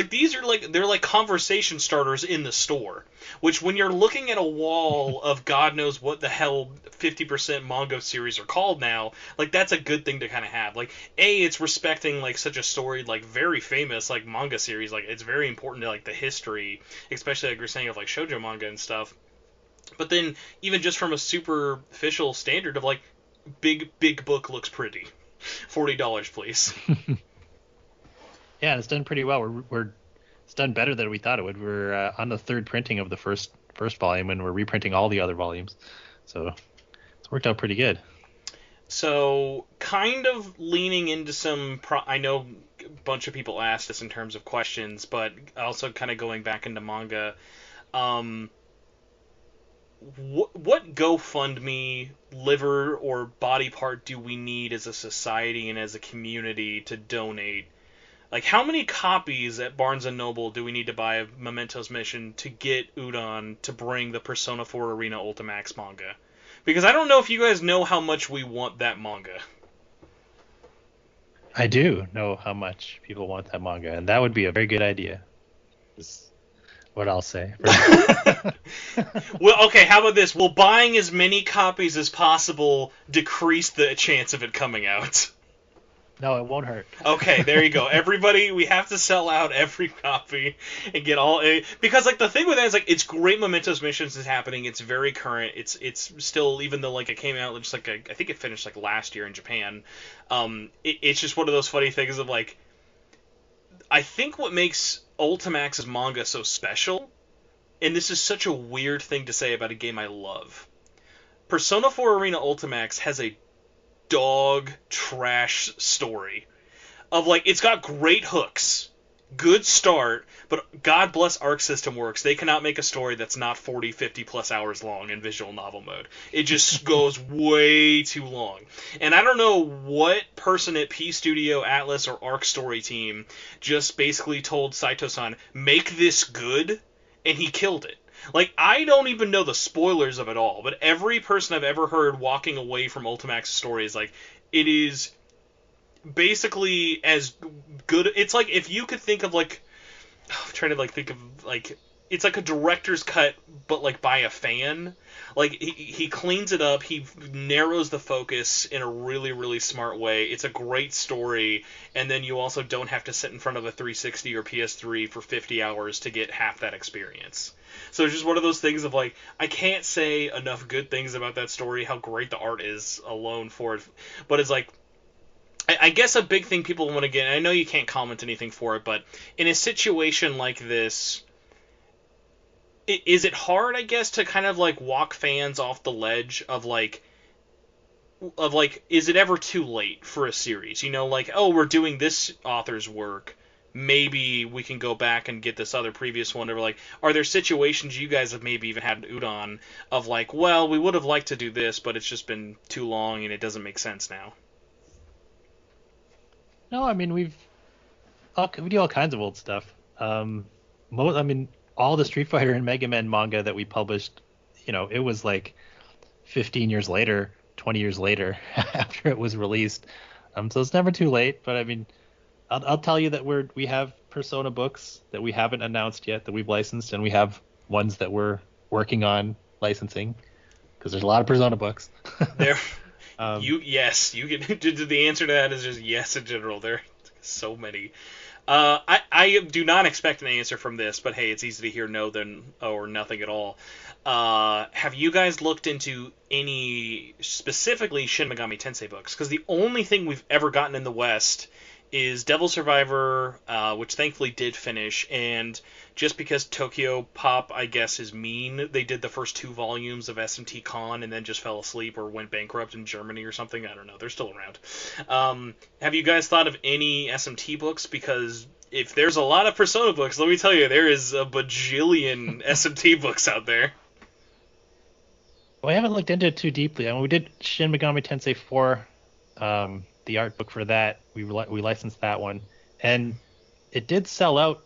these are like, they're like conversation starters in the store, which when you're looking at a wall of God knows what the hell 50% manga series are called now, like that's a good thing to kind of have. Like, it's respecting like such a story, like very famous like manga series. Like, it's very important to like the history, especially like you're saying of like shoujo manga and stuff. But then, even just from a superficial standard of, like, big book looks pretty. $40, please. Yeah, and it's done pretty well. It's done better than we thought it would. We're on the 3rd printing of the first volume, and we're reprinting all the other volumes. So it's worked out pretty good. So, kind of leaning into some... I know a bunch of people asked this in terms of questions, but also kind of going back into manga... What GoFundMe, liver, or body part do we need as a society and as a community to donate? Like, how many copies at Barnes & Noble do we need to buy of Memento's Mission to get Udon to bring the Persona 4 Arena Ultimax manga? Because I don't know if you guys know how much we want that manga. I do know how much people want that manga, and that would be a very good idea. What I'll say. Well, okay, how about this? Will buying as many copies as possible decrease the chance of it coming out? No, it won't hurt. Okay, there you go. Everybody, we have to sell out every copy and get all... Because, like, the thing with that is, like, it's great Memento's Missions is happening. It's very current. It's still, even though, like, it came out just, like, I think it finished, like, last year in Japan. It's just one of those funny things of, like... I think what makes Ultimax's manga so special, and this is such a weird thing to say about a game I love, Persona 4 Arena Ultimax has a dog trash story of, like, it's got great hooks, good start, but God bless Arc System Works, they cannot make a story that's not 40, 50 plus hours long in visual novel mode. It just goes way too long. And I don't know what person at P Studio, Atlus, or Arc Story Team just basically told Saito-san, make this good, and he killed it. Like, I don't even know the spoilers of it all, but every person I've ever heard walking away from Ultimax's story is like, it is basically as good... It's like if you could think of, like, I'm trying to like think of like it's like a director's cut, but like by a fan. Like he cleans it up, he narrows the focus in a really really smart way. It's a great story, and then you also don't have to sit in front of a 360 or PS3 for 50 hours to get half that experience. So it's just one of those things of like I can't say enough good things about that story, how great the art is alone for it, but it's like I guess a big thing people want to get, and I know you can't comment anything for it, but in a situation like this, is it hard, I guess, to kind of like walk fans off the ledge of like, is it ever too late for a series? You know, like, oh, we're doing this author's work, maybe we can go back and get this other previous one. Or like, are there situations you guys have maybe even had Udon of like, well, we would have liked to do this, but it's just been too long and it doesn't make sense now? No, I mean we do all kinds of old stuff. I mean, all the Street Fighter and Mega Man manga that we published, it was like 15 years later, 20 years later after it was released. So it's never too late. But I mean, I'll tell you that we have Persona books that we haven't announced yet that we've licensed, and we have ones that we're working on licensing because there's a lot of Persona books. There. Yes, you can. The answer to that is just yes in general. There are so many. I do not expect an answer from this, but hey, it's easy to hear no than or nothing at all. Have you guys looked into any specifically Shin Megami Tensei books? Because the only thing we've ever gotten in the West is Devil Survivor, which thankfully did finish, and just because Tokyo Pop, I guess, is mean, they did the first 2 volumes of SMT Con and then just fell asleep or went bankrupt in Germany or something. I don't know. They're still around. Have you guys thought of any SMT books? Because if there's a lot of Persona books, let me tell you, there is a bajillion SMT books out there. Well, I haven't looked into it too deeply. I mean, we did Shin Megami Tensei 4, the art book for that. We licensed that one, and it did sell out,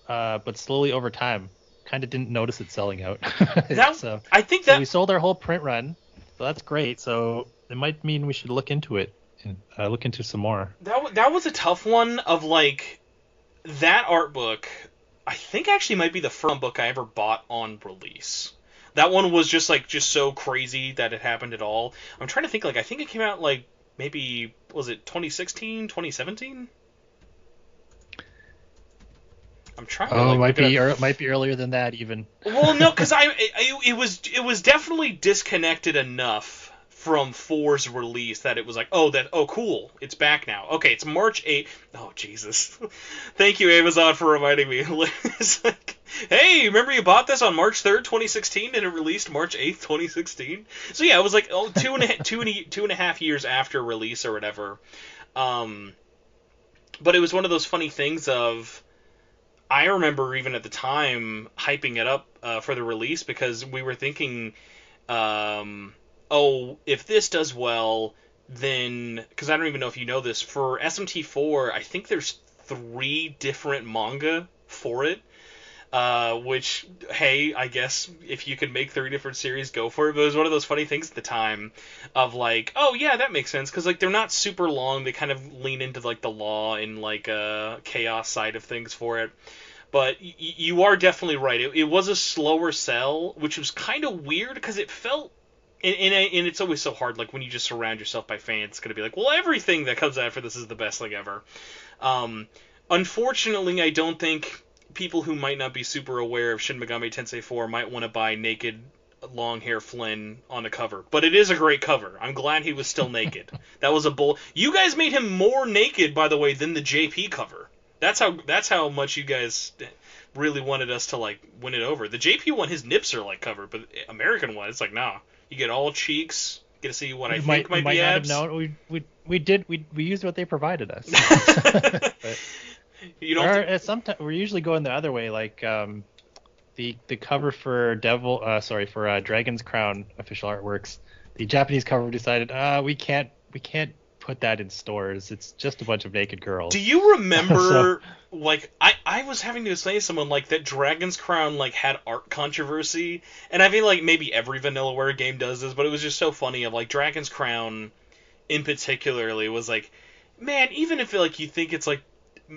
but slowly over time. Kind of didn't notice it selling out. I think that we sold our whole print run, so that's great. So it might mean we should look into it and look into some more. That was a tough one. Of like that art book, I think actually might be the first book I ever bought on release. That one was just so crazy that it happened at all. I'm trying to think, I think it came out maybe, was it 2016, 2017? I'm trying to it might be earlier than that even. Well, no, because it was definitely disconnected enough from 4's release that it was cool, it's back now. Okay, it's March 8th. Oh, Jesus. Thank you, Amazon, for reminding me. It's like, hey, remember you bought this on March 3rd, 2016, and it released March 8th, 2016? So yeah, it was two and a half years after release or whatever. But it was one of those funny things of, I remember even at the time hyping it up for the release because we were thinking, if this does well, then, because I don't even know if you know this, for SMT4, I think there's 3 different manga for it, which, hey, I guess if you can make 3 different series, go for it. But it was one of those funny things at the time of oh yeah, that makes sense, because they're not super long. They kind of lean into the law and chaos side of things for it. But you are definitely right. It was a slower sell, which was kind of weird because it felt. And it's always so hard, when you just surround yourself by fans, it's going to be well, everything that comes after this is the best thing ever. Unfortunately, I don't think people who might not be super aware of Shin Megami Tensei 4 might want to buy naked, long hair Flynn on a cover. But it is a great cover. I'm glad he was still naked. That was a bull. You guys made him more naked, by the way, than the JP cover. That's how much you guys really wanted us to win it over. The JP one, his nips are covered, but American one, it's nah. You get all cheeks. Get to see what I think might be abs. Not have known. We used what they provided us. But, you don't. Sometimes we're usually going the other way. The cover for Dragon's Crown official artworks. The Japanese cover decided, we can't put that in stores. It's just a bunch of naked girls. Do you remember? I was having to explain to someone that Dragon's Crown had art controversy, and I feel maybe every Vanillaware game does this, but it was just so funny of Dragon's Crown in particularly was man, even if you think it's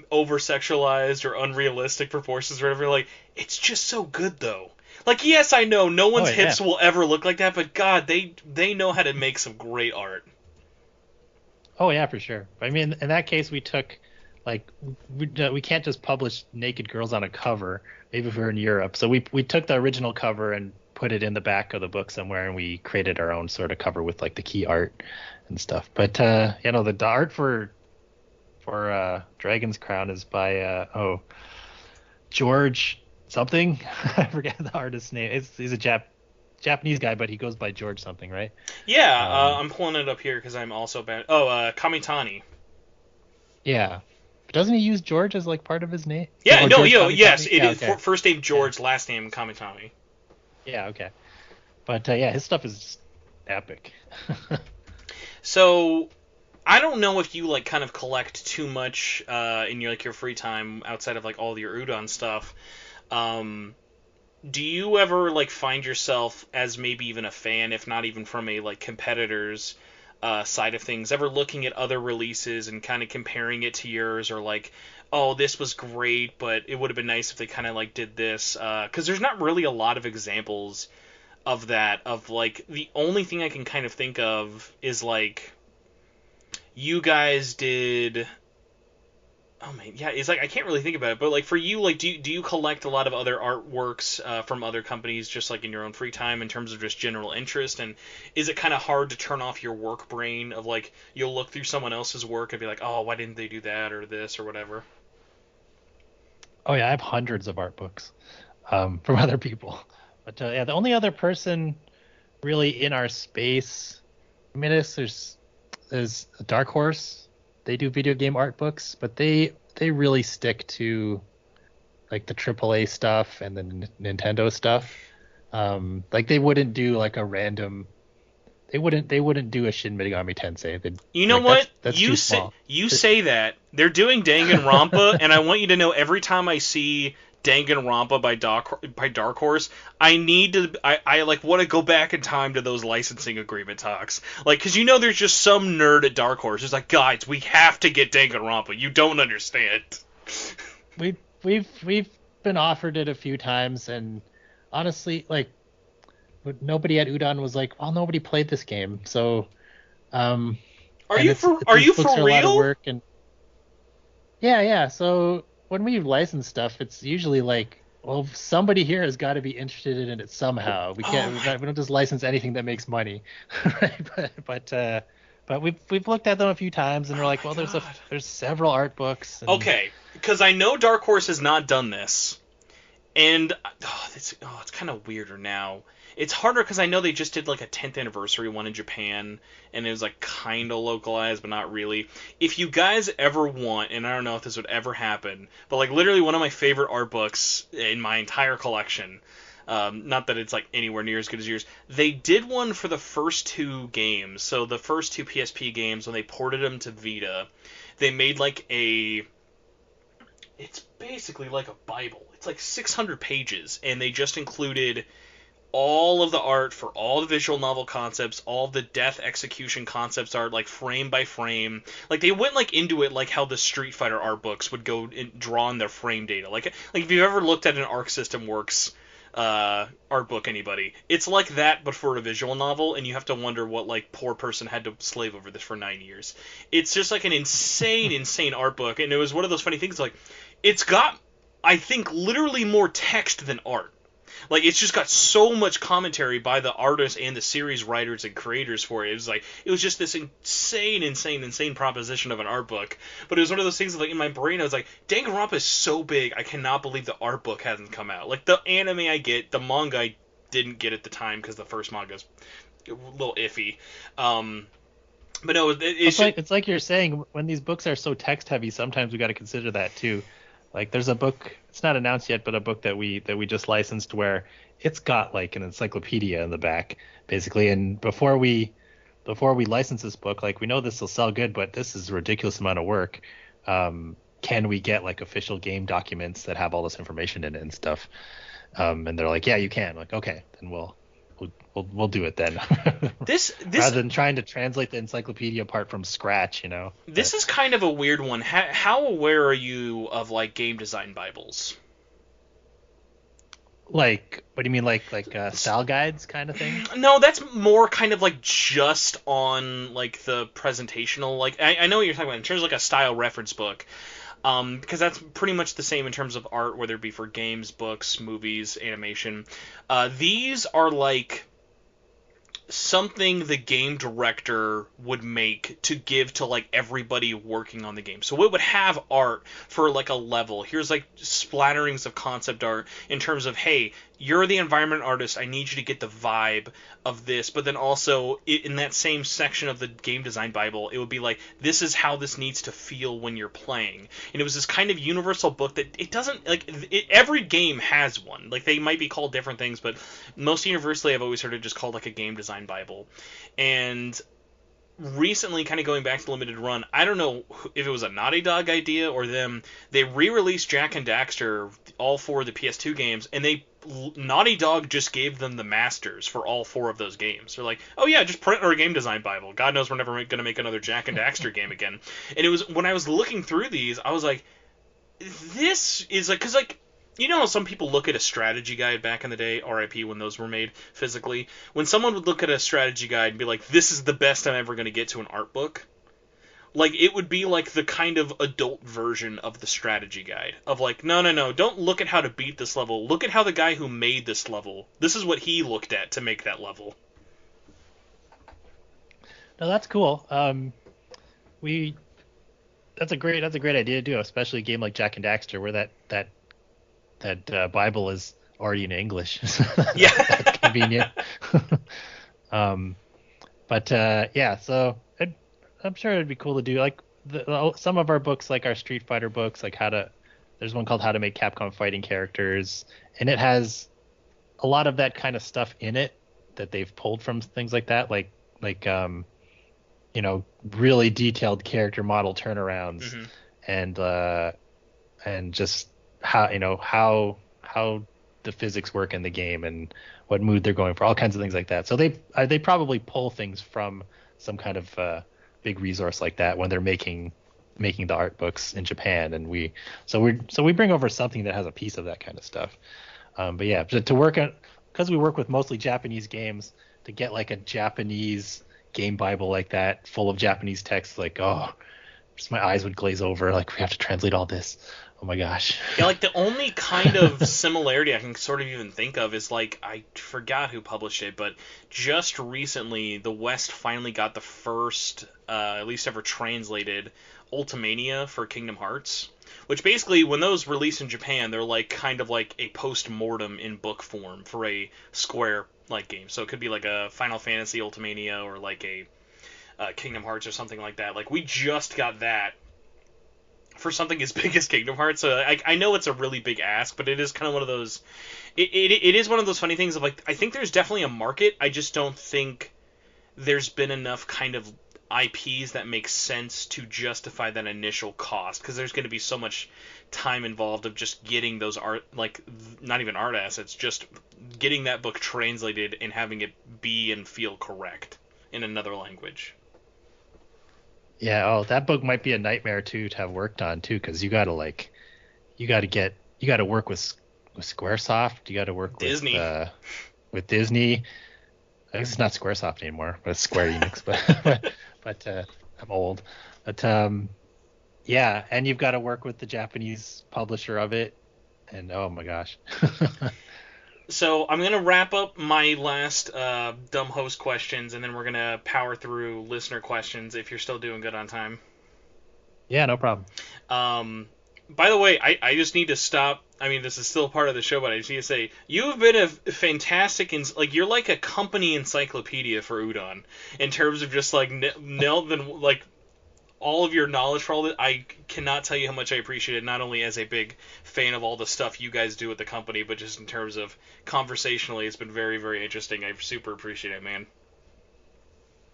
over sexualized or unrealistic proportions or whatever. Like, it's just so good though. Like, yes, I know no one's hips will ever look like that, but God, they know how to make some great art. Oh yeah, for sure. I mean, in that case, we took like we can't just publish naked girls on a cover. Maybe if we were in Europe, so we took the original cover and put it in the back of the book somewhere, and we created our own sort of cover with like the key art and stuff. But the art for Dragon's Crown is by George something. I forget the artist's name. He's a Japanese guy, but he goes by George something, right? Yeah, I'm pulling it up here because I'm also bad. Oh, Kamitani. Yeah. Doesn't he use George as like part of his name? Yeah, yes, it yeah, is. Okay. First name George, last name Kamitani. Yeah, okay. But his stuff is just epic. So, I don't know if you like kind of collect too much in your free time outside of like all your Udon stuff. Do you ever like find yourself as maybe even a fan, if not even from a like competitor's side of things, ever looking at other releases and kind of comparing it to yours, or like, oh, this was great, but it would have been nice if they kind of like did this? Because there's not really a lot of examples of that. Of like, the only thing I can kind of think of is like, you guys did. Oh man, yeah, it's like I can't really think about it, but like for you, like do you collect a lot of other artworks from other companies just like in your own free time in terms of just general interest? And is it kind of hard to turn off your work brain of like you'll look through someone else's work and be like, oh, why didn't they do that or this or whatever? Oh yeah, I have hundreds of art books from other people. But the only other person really in our space, I mean, there's Dark Horse. They do video game art books, but they really stick to like the AAA stuff and the Nintendo stuff. Like they wouldn't do like a random. They wouldn't do a Shin Megami Tensei. You know like, what? That's too small. You say that they're doing Danganronpa, and I want you to know every time I see Danganronpa by Dark Horse, I like want to go back in time to those licensing agreement talks, like because there's just some nerd at Dark Horse who's like, guys, we have to get Danganronpa. You don't understand. We've been offered it a few times, and honestly, like nobody at Udon was like, well, nobody played this game, so are you for real? Work and yeah. So when we license stuff, it's usually like, well, somebody here has got to be interested in it somehow. We can't. We don't just license anything that makes money, right? But we've looked at them a few times, and we're like, well, there's several art books. And... Okay, because I know Dark Horse has not done this, and it's kind of weirder now. It's harder because I know they just did like a 10th anniversary one in Japan, and it was like kind of localized, but not really. If you guys ever want, and I don't know if this would ever happen, but like literally one of my favorite art books in my entire collection, not that it's like anywhere near as good as yours, they did one for the first two games. So the first two PSP games, when they ported them to Vita, they made like it's basically like a Bible. It's like 600 pages, and they just included all of the art for all the visual novel concepts, all the death execution concepts art, like frame by frame. Like they went like into it like how the Street Fighter art books would go and draw on their frame data. Like if you've ever looked at an Arc System Works art book, anybody, it's like that but for a visual novel, and you have to wonder what like poor person had to slave over this for 9 years. It's just like an insane art book, and it was one of those funny things. Like it's got, I think, literally more text than art. Like, it's just got so much commentary by the artists and the series writers and creators for it. It was just this insane proposition of an art book. But it was one of those things that, like, in my brain, I was like, Danganronpa is so big, I cannot believe the art book hasn't come out. Like, the anime I get, the manga I didn't get at the time because the first manga's a little iffy. But no, it's like you're saying, when these books are so text heavy, sometimes we got to consider that too. Like there's a book, it's not announced yet, but a book that we just licensed where it's got like an encyclopedia in the back, basically. And before we license this book, like we know this will sell good, but this is a ridiculous amount of work. Can we get like official game documents that have all this information in it and stuff? And they're like, yeah, you can. I'm like, okay, then we'll we'll do it then. This Rather than trying to translate the encyclopedia part from scratch, This is kind of a weird one. How aware are you of like game design Bibles? Like, what do you mean, like style guides kind of thing? No, that's more kind of like just on like the presentational. Like I know what you're talking about in terms of like a style reference book. Because that's pretty much the same in terms of art, whether it be for games, books, movies, animation. These are like something the game director would make to give to like everybody working on the game. So it would have art for like a level. Here's like splatterings of concept art in terms of, hey, you're the environment artist, I need you to get the vibe of this. But then also in that same section of the game design Bible, it would be like, this is how this needs to feel when you're playing. And it was this kind of universal book that it doesn't like every game has one. Like they might be called different things, but most universally I've always heard it just called like a game design Bible. And recently, kind of going back to limited run, I don't know if it was a Naughty Dog idea or them. They re-released Jak and Daxter, all four of the PS2 games, and Naughty Dog just gave them the masters for all four of those games. They're like, oh yeah, just print our game design Bible. God knows we're never going to make another Jak and Daxter game again. And it was when I was looking through these, I was like, this is like, because like, you know how some people look at a strategy guide back in the day, RIP when those were made physically? When someone would look at a strategy guide and be like, this is the best I'm ever going to get to an art book, like, it would be like the kind of adult version of the strategy guide. Of like, no, don't look at how to beat this level. Look at how the guy who made this level, this is what he looked at to make that level. No, that's cool. That's a great idea to do, especially a game like Jak and Daxter where that Bible is already in English. Yeah. That's convenient. Yeah, so I'm sure it'd be cool to do like some of our books, like our Street Fighter books, like there's one called How to Make Capcom Fighting Characters, and it has a lot of that kind of stuff in it that they've pulled from things like that, like really detailed character model turnarounds, mm-hmm. and just how the physics work in the game and what mood they're going for, all kinds of things like that. So they probably pull things from some kind of big resource like that when they're making the art books in Japan, and we bring over something that has a piece of that kind of stuff. But yeah, to work on, because we work with mostly Japanese games, to get like a Japanese game Bible like that full of Japanese text, like, just my eyes would glaze over, like we have to translate all this. Oh my gosh. Yeah, like the only kind of similarity I can sort of even think of is like, I forgot who published it, but just recently the West finally got the first, at least ever translated, Ultimania for Kingdom Hearts. Which basically, when those release in Japan, they're like kind of like a post-mortem in book form for a Square-like game. So it could be like a Final Fantasy Ultimania or like a Kingdom Hearts or something like that. Like, we just got that for something as big as Kingdom Hearts. So I know it's a really big ask, but it is kind of one of those... It is one of those funny things of like, I think there's definitely a market. I just don't think there's been enough kind of IPs that make sense to justify that initial cost, because there's going to be so much time involved of just getting those art, like, not even art assets, just getting that book translated and having it be and feel correct in another language. Yeah, that book might be a nightmare too to have worked on too, because you got to work with Squaresoft, you got to work Disney. with Disney. I guess it's not Squaresoft anymore, but it's Square Enix. but I'm old. But yeah, and you've got to work with the Japanese publisher of it, and oh my gosh. So I'm gonna wrap up my last dumb host questions, and then we're gonna power through listener questions if you're still doing good on time. Yeah, no problem. By the way, I just need to stop. I mean, this is still part of the show, but I just need to say, you've been a fantastic, you're like a company encyclopedia for Udon, in terms of just like like all of your knowledge for all that. I cannot tell you how much I appreciate it, not only as a big fan of all the stuff you guys do at the company, but just in terms of conversationally, it's been very, very interesting. I super appreciate it, man.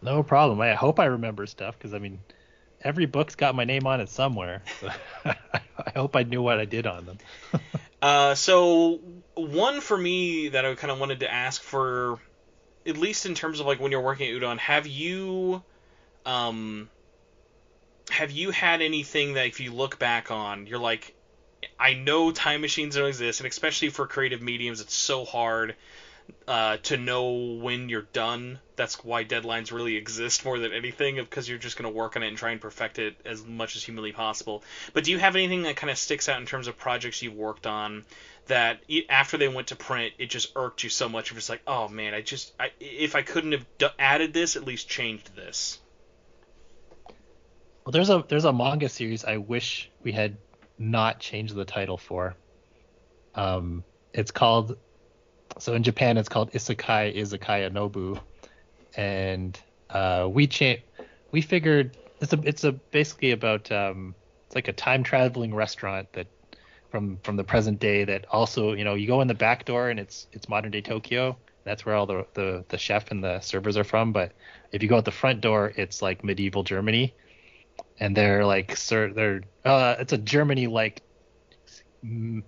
No problem. I hope I remember stuff, because I mean, every book's got my name on it somewhere. So I hope I knew what I did on them. So one for me that I kind of wanted to ask for at least in terms of like when you're working at Udon, have you had anything that if you look back on, you're like, I know time machines don't exist, and especially for creative mediums, it's so hard to know when you're done. That's why deadlines really exist more than anything, because you're just going to work on it and try and perfect it as much as humanly possible. But do you have anything that kind of sticks out in terms of projects you've worked on that after they went to print, it just irked you so much? You're just like, oh man, if I couldn't have added this, at least changed this. Well, there's a manga series I wish we had not changed the title for. It's called, so in Japan it's called Isekai Izakaya Nobu, and we figured it's basically about it's like a time traveling restaurant that from the present day that also, you go in the back door and it's modern day Tokyo. That's where all the chef and the servers are from. But if you go out the front door, it's like medieval Germany, and they're like it's a Germany like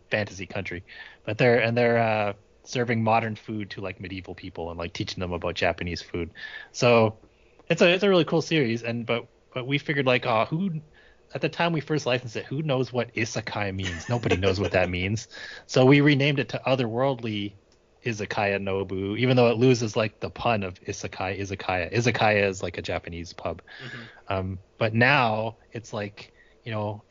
fantasy country, but they're serving modern food to like medieval people and like teaching them about Japanese food. So it's a really cool series, but we figured like, who at the time we first licensed it, who knows what isekai means? Nobody knows what that means. So we renamed it to Otherworldly Izakaya Nobu, even though it loses like the pun of isekai izakaya. Izakaya is like a Japanese pub. Mm-hmm. But now it's like,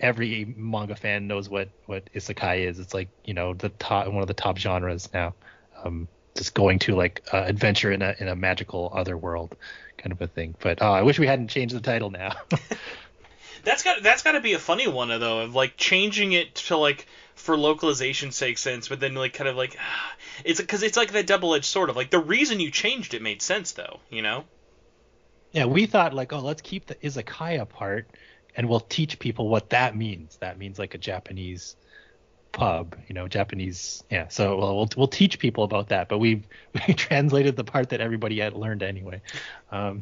every manga fan knows what isekai is. It's like, one of the top genres now. Just going to like adventure in a magical other world kind of a thing. But I wish we hadn't changed the title now. That's got to be a funny one though, of like changing it to like for localization's sake sense, but then like kind of like it's because it's like that double-edged sword of like the reason you changed it made sense though, Yeah, we thought like, let's keep the izakaya part and we'll teach people what that means. That means like a Japanese pub, Japanese. Yeah, so we'll teach people about that, but we translated the part that everybody had learned anyway. But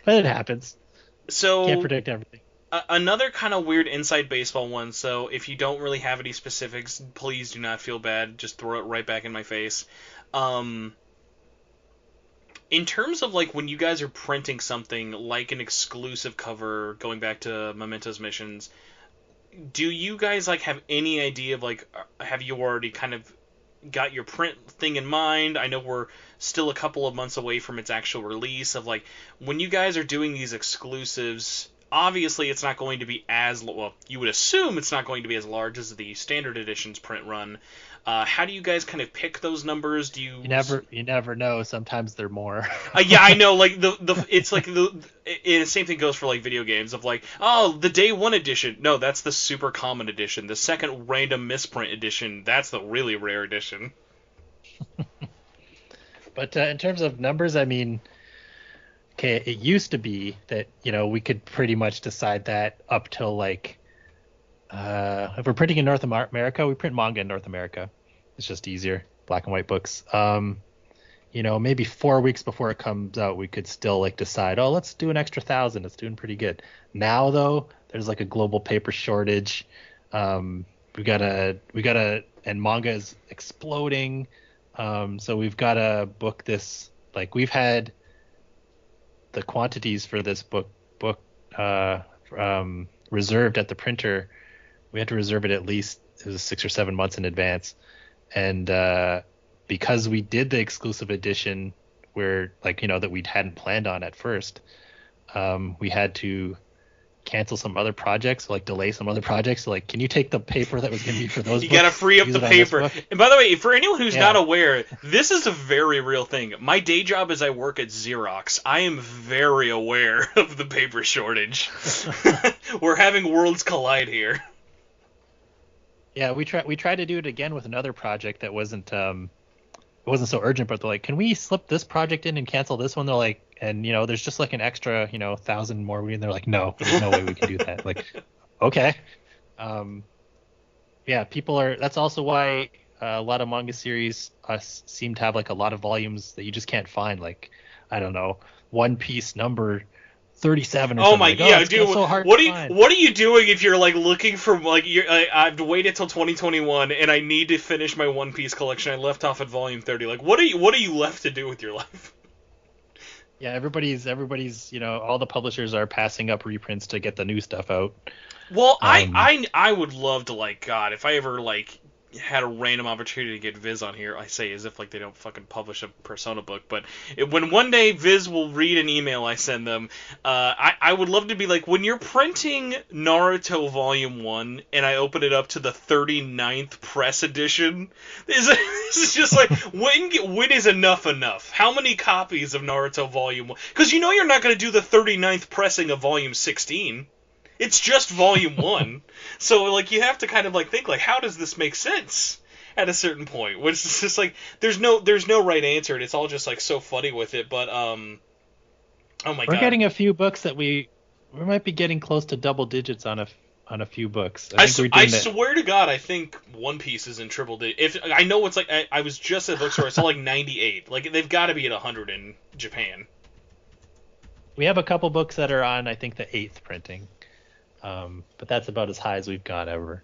it happens. So can't predict everything. Another kind of weird inside baseball one. So if you don't really have any specifics, please do not feel bad. Just throw it right back in my face. In terms of like when you guys are printing something like an exclusive cover, going back to Memento's missions, do you guys like have any idea of like, have you already kind of got your print thing in mind? I know we're still a couple of months away from its actual release. Of like, when you guys are doing these exclusives, obviously it's not going to be as well, you would assume it's not going to be as large as the standard edition's print run. How do you guys kind of pick those numbers? Do you never know. Sometimes they're more. Yeah, I know. Like it's like the same thing goes for like video games of like, the day one edition. No, that's the super common edition. The second random misprint edition, that's the really rare edition. But in terms of numbers, I mean, okay, it used to be that we could pretty much decide that up till like. If we're printing in North America, we print manga in North America. It's just easier, black and white books. Maybe 4 weeks before it comes out, we could still like decide, let's do an extra 1,000. It's doing pretty good. Now though, there's like a global paper shortage. We gotta, and manga is exploding. So we've gotta book this. Like we've had the quantities for this book reserved at the printer. We had to reserve it at least 6 or 7 months in advance, and because we did the exclusive edition, where like that we hadn't planned on at first, we had to cancel some other projects, like delay some other projects. So, like, can you take the paper that was going to be for those? You got to free up the paper. And by the way, for anyone who's not aware, this is a very real thing. My day job is I work at Xerox. I am very aware of the paper shortage. We're having worlds collide here. Yeah, we tried to do it again with another project that wasn't so urgent, but they're like, can we slip this project in and cancel this one? They're like, and there's just like an extra 1,000 more. And they're like, no, there's no way we can do that. Like, okay. Yeah, people are. That's also why a lot of manga series seem to have like a lot of volumes that you just can't find. Like, I don't know, One Piece number 37 or Oh something. my, Like, yeah, it's dude. so hard What to are you find. what are you doing if you're like looking for like I've waited till 2021 and I need to finish my One Piece collection. I left off at volume 30. Like, what are you left to do with your life? Yeah, everybody's all the publishers are passing up reprints to get the new stuff out. Well, Um, I would love to, like, God, if I ever like had a random opportunity to get Viz on here. I say as if like they don't fucking publish a Persona book, but when one day Viz will read an email I send them, I would love to be like, when you're printing Naruto Volume 1 and I open it up to the 39th press edition, this is just like, when is enough enough? How many copies of Naruto Volume 1? Because you know you're not going to do the 39th pressing of Volume 16. It's just volume 1. So, like, you have to kind of, like, think, like, how does this make sense at a certain point? Which is just, like, there's no right answer, and it's all just, like, so funny with it, but, oh my we're God. getting a few books that we might be getting close to double digits on a few books. I think we're doing that. swear to God, I think One Piece is in triple digit. If I know it's, like, I was just at the bookstore, I saw, like, 98. Like, they've got to be at 100 in Japan. We have a couple books that are on, I think, the 8th printing. But that's about as high as we've got ever.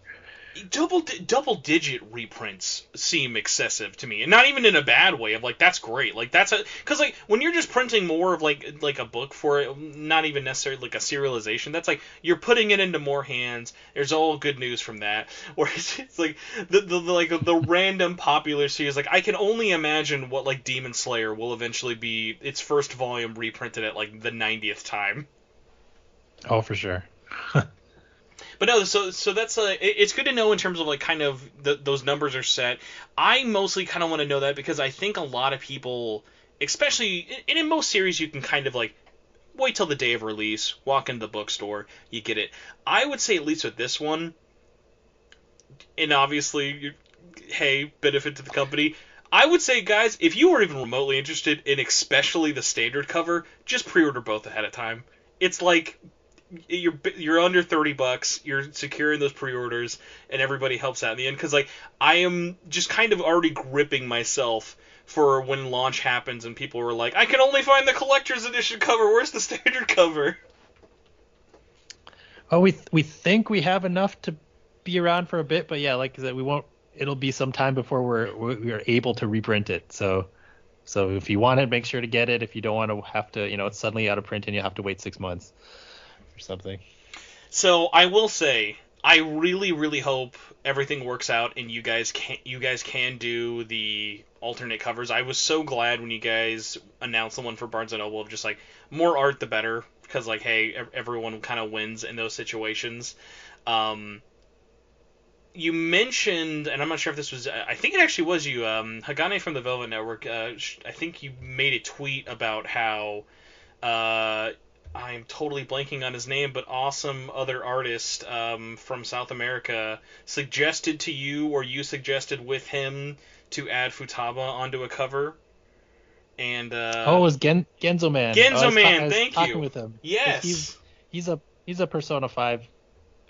Double digit reprints seem excessive to me, and not even in a bad way. Of like, that's great. Like, that's because like when you're just printing more of like a book for it, not even necessarily like a serialization. That's like you're putting it into more hands. There's all good news from that. Whereas it's like the random popular series. Like, I can only imagine what like Demon Slayer will eventually be its first volume reprinted at like the 90th time. Oh, for sure. But no, so that's it's good to know in terms of like kind of those numbers are set. I mostly kind of want to know that because I think a lot of people, especially in most series, you can kind of like wait till the day of release, walk into the bookstore, you get it. I would say at least with this one, and obviously, hey, benefit to the company. I would say, guys, if you are even remotely interested in especially the standard cover, just pre-order both ahead of time. It's like you're under $30, you're securing those pre-orders, and everybody helps out in the end. Because like I am just kind of already gripping myself for when launch happens, and people are like, I can only find the collector's edition cover. Where's the standard cover? Oh, we think we have enough to be around for a bit, but yeah, like I said, we won't. It'll be some time before we're able to reprint it. So if you want it, make sure to get it. If you don't want to have to, it's suddenly out of print and you have to wait 6 months. Something. So I will say, I really, really hope everything works out and you guys can do the alternate covers. I was so glad when you guys announced the one for Barnes & Noble of just like more art the better, because like, hey, everyone kind of wins in those situations. You mentioned, and I'm not sure if this was, I think it actually was you, Hagane from the Velvet Network. I think you made a tweet about how I'm totally blanking on his name, but awesome other artist from South America suggested to you, or you suggested with him, to add Futaba onto a cover. And it was Genzo Man. Genzo Man, I was thank talking you. with him. Yes. He's a Persona 5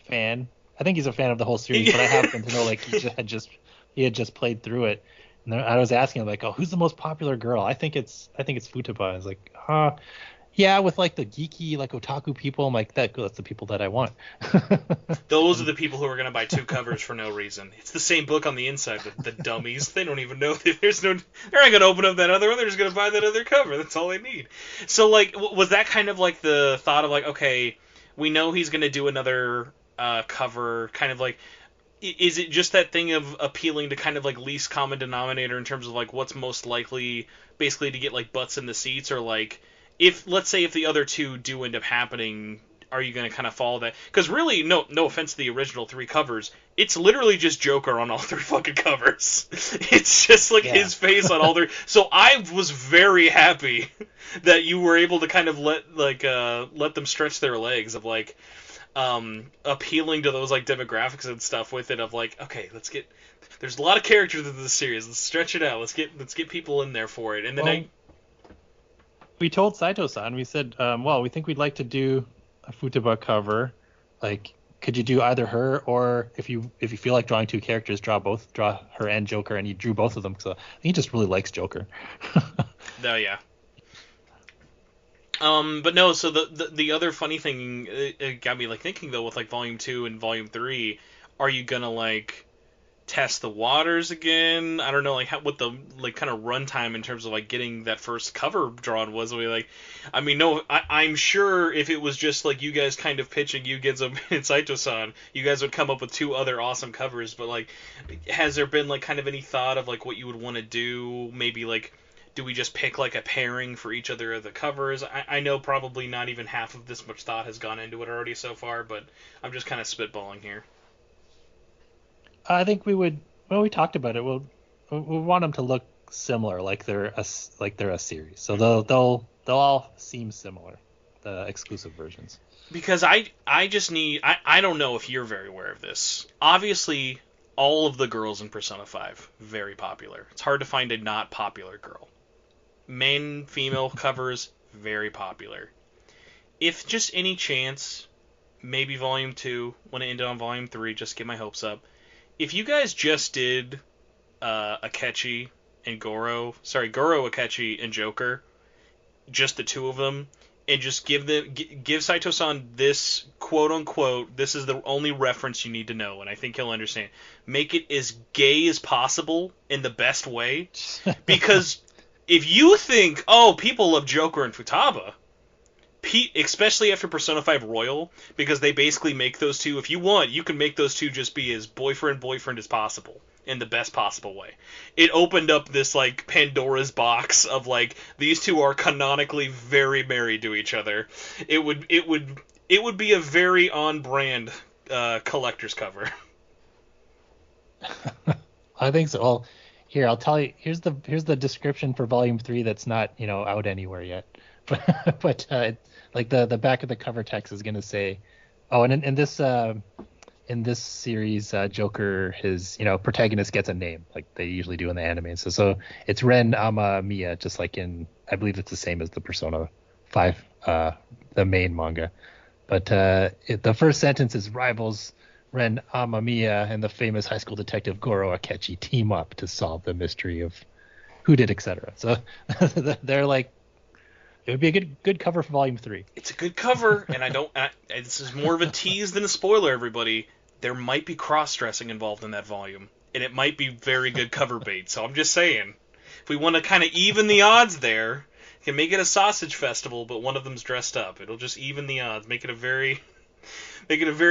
fan. I think he's a fan of the whole series, but I happen to know like he had just played through it. And I was asking him like, oh, who's the most popular girl? I think it's Futaba. I was like, yeah, with like the geeky, like otaku people, I'm like, that's the people that I want. Those are the people who are going to buy 2 covers for no reason. It's the same book on the inside, the dummies. They don't even know they're not going to open up that other one. They're just going to buy that other cover. That's all they need. So, like, was that kind of like the thought of like, okay, we know he's going to do another cover, kind of like, is it just that thing of appealing to kind of like least common denominator in terms of like what's most likely basically to get like butts in the seats, or like, if, let's say, if the other 2 do end up happening, are you going to kind of follow that? Because really, no offense to the original 3 covers, it's literally just Joker on all 3 fucking covers. It's just like his face on all 3. So I was very happy that you were able to kind of let them stretch their legs of like appealing to those like demographics and stuff with it, of like, okay, there's a lot of characters in this series. Let's stretch it out. Let's get people in there for it. And then we told Saito-san, we said, well, we think we'd like to do a Futaba cover. Like, could you do either her, or if you feel like drawing 2 characters, draw her and Joker, and he drew both of them. So he just really likes Joker. Oh yeah. But no, so the other funny thing, it got me like thinking though with like Volume 2 and Volume 3, are you gonna like test the waters again? I don't know like what the like kind of runtime in terms of like getting that first cover drawn was. Like, I mean, no, I'm sure if it was just like you guys kind of pitching you Genzo and Saito-san, you guys would come up with two other awesome covers. But like, has there been like kind of any thought of like what you would want to do? Maybe like, do we just pick like a pairing for each other of the covers? I know probably not even half of this much thought has gone into it already so far, but I'm just kind of spitballing here. I think we would. When we talked about it, we want them to look similar, like they're a series. So they'll all seem similar, the exclusive versions. Because I just need I don't know if you're very aware of this. Obviously, all of the girls in Persona 5 very popular. It's hard to find a not popular girl. Men, female covers very popular. If just any chance, maybe Volume 2, when it ended on Volume 3, just get my hopes up. If you guys just did Akechi and Goro, Akechi, and Joker, just the two of them, and just give Saito-san this quote unquote, this is the only reference you need to know, and I think he'll understand. Make it as gay as possible in the best way, because if you think, oh, people love Joker and Futaba, especially after Persona 5 Royal, because they basically make those two, if you want, you can make those two just be as boyfriend as possible in the best possible way. It opened up this like Pandora's box of like these two are canonically very married to each other. It would be a very on brand collector's cover. I think so. Well, here I'll tell you. Here's the description for Volume 3 that's not out anywhere yet. But like the back of the cover text is gonna say, oh, and in this series, Joker, his protagonist gets a name like they usually do in the anime. So it's Ren Ama Miya, just like in, I believe it's the same as the Persona 5, the main manga. But the first sentence is rivals Ren Amamiya and the famous high school detective Goro Akechi team up to solve the mystery of who did, etc. So they're like, it would be a good cover for Volume 3. It's a good cover, and this is more of a tease than a spoiler, everybody. There might be cross-dressing involved in that volume, and it might be very good cover bait. So I'm just saying, if we want to kind of even the odds there, you can make it a sausage festival, but one of them's dressed up. It'll just even the odds, make it a very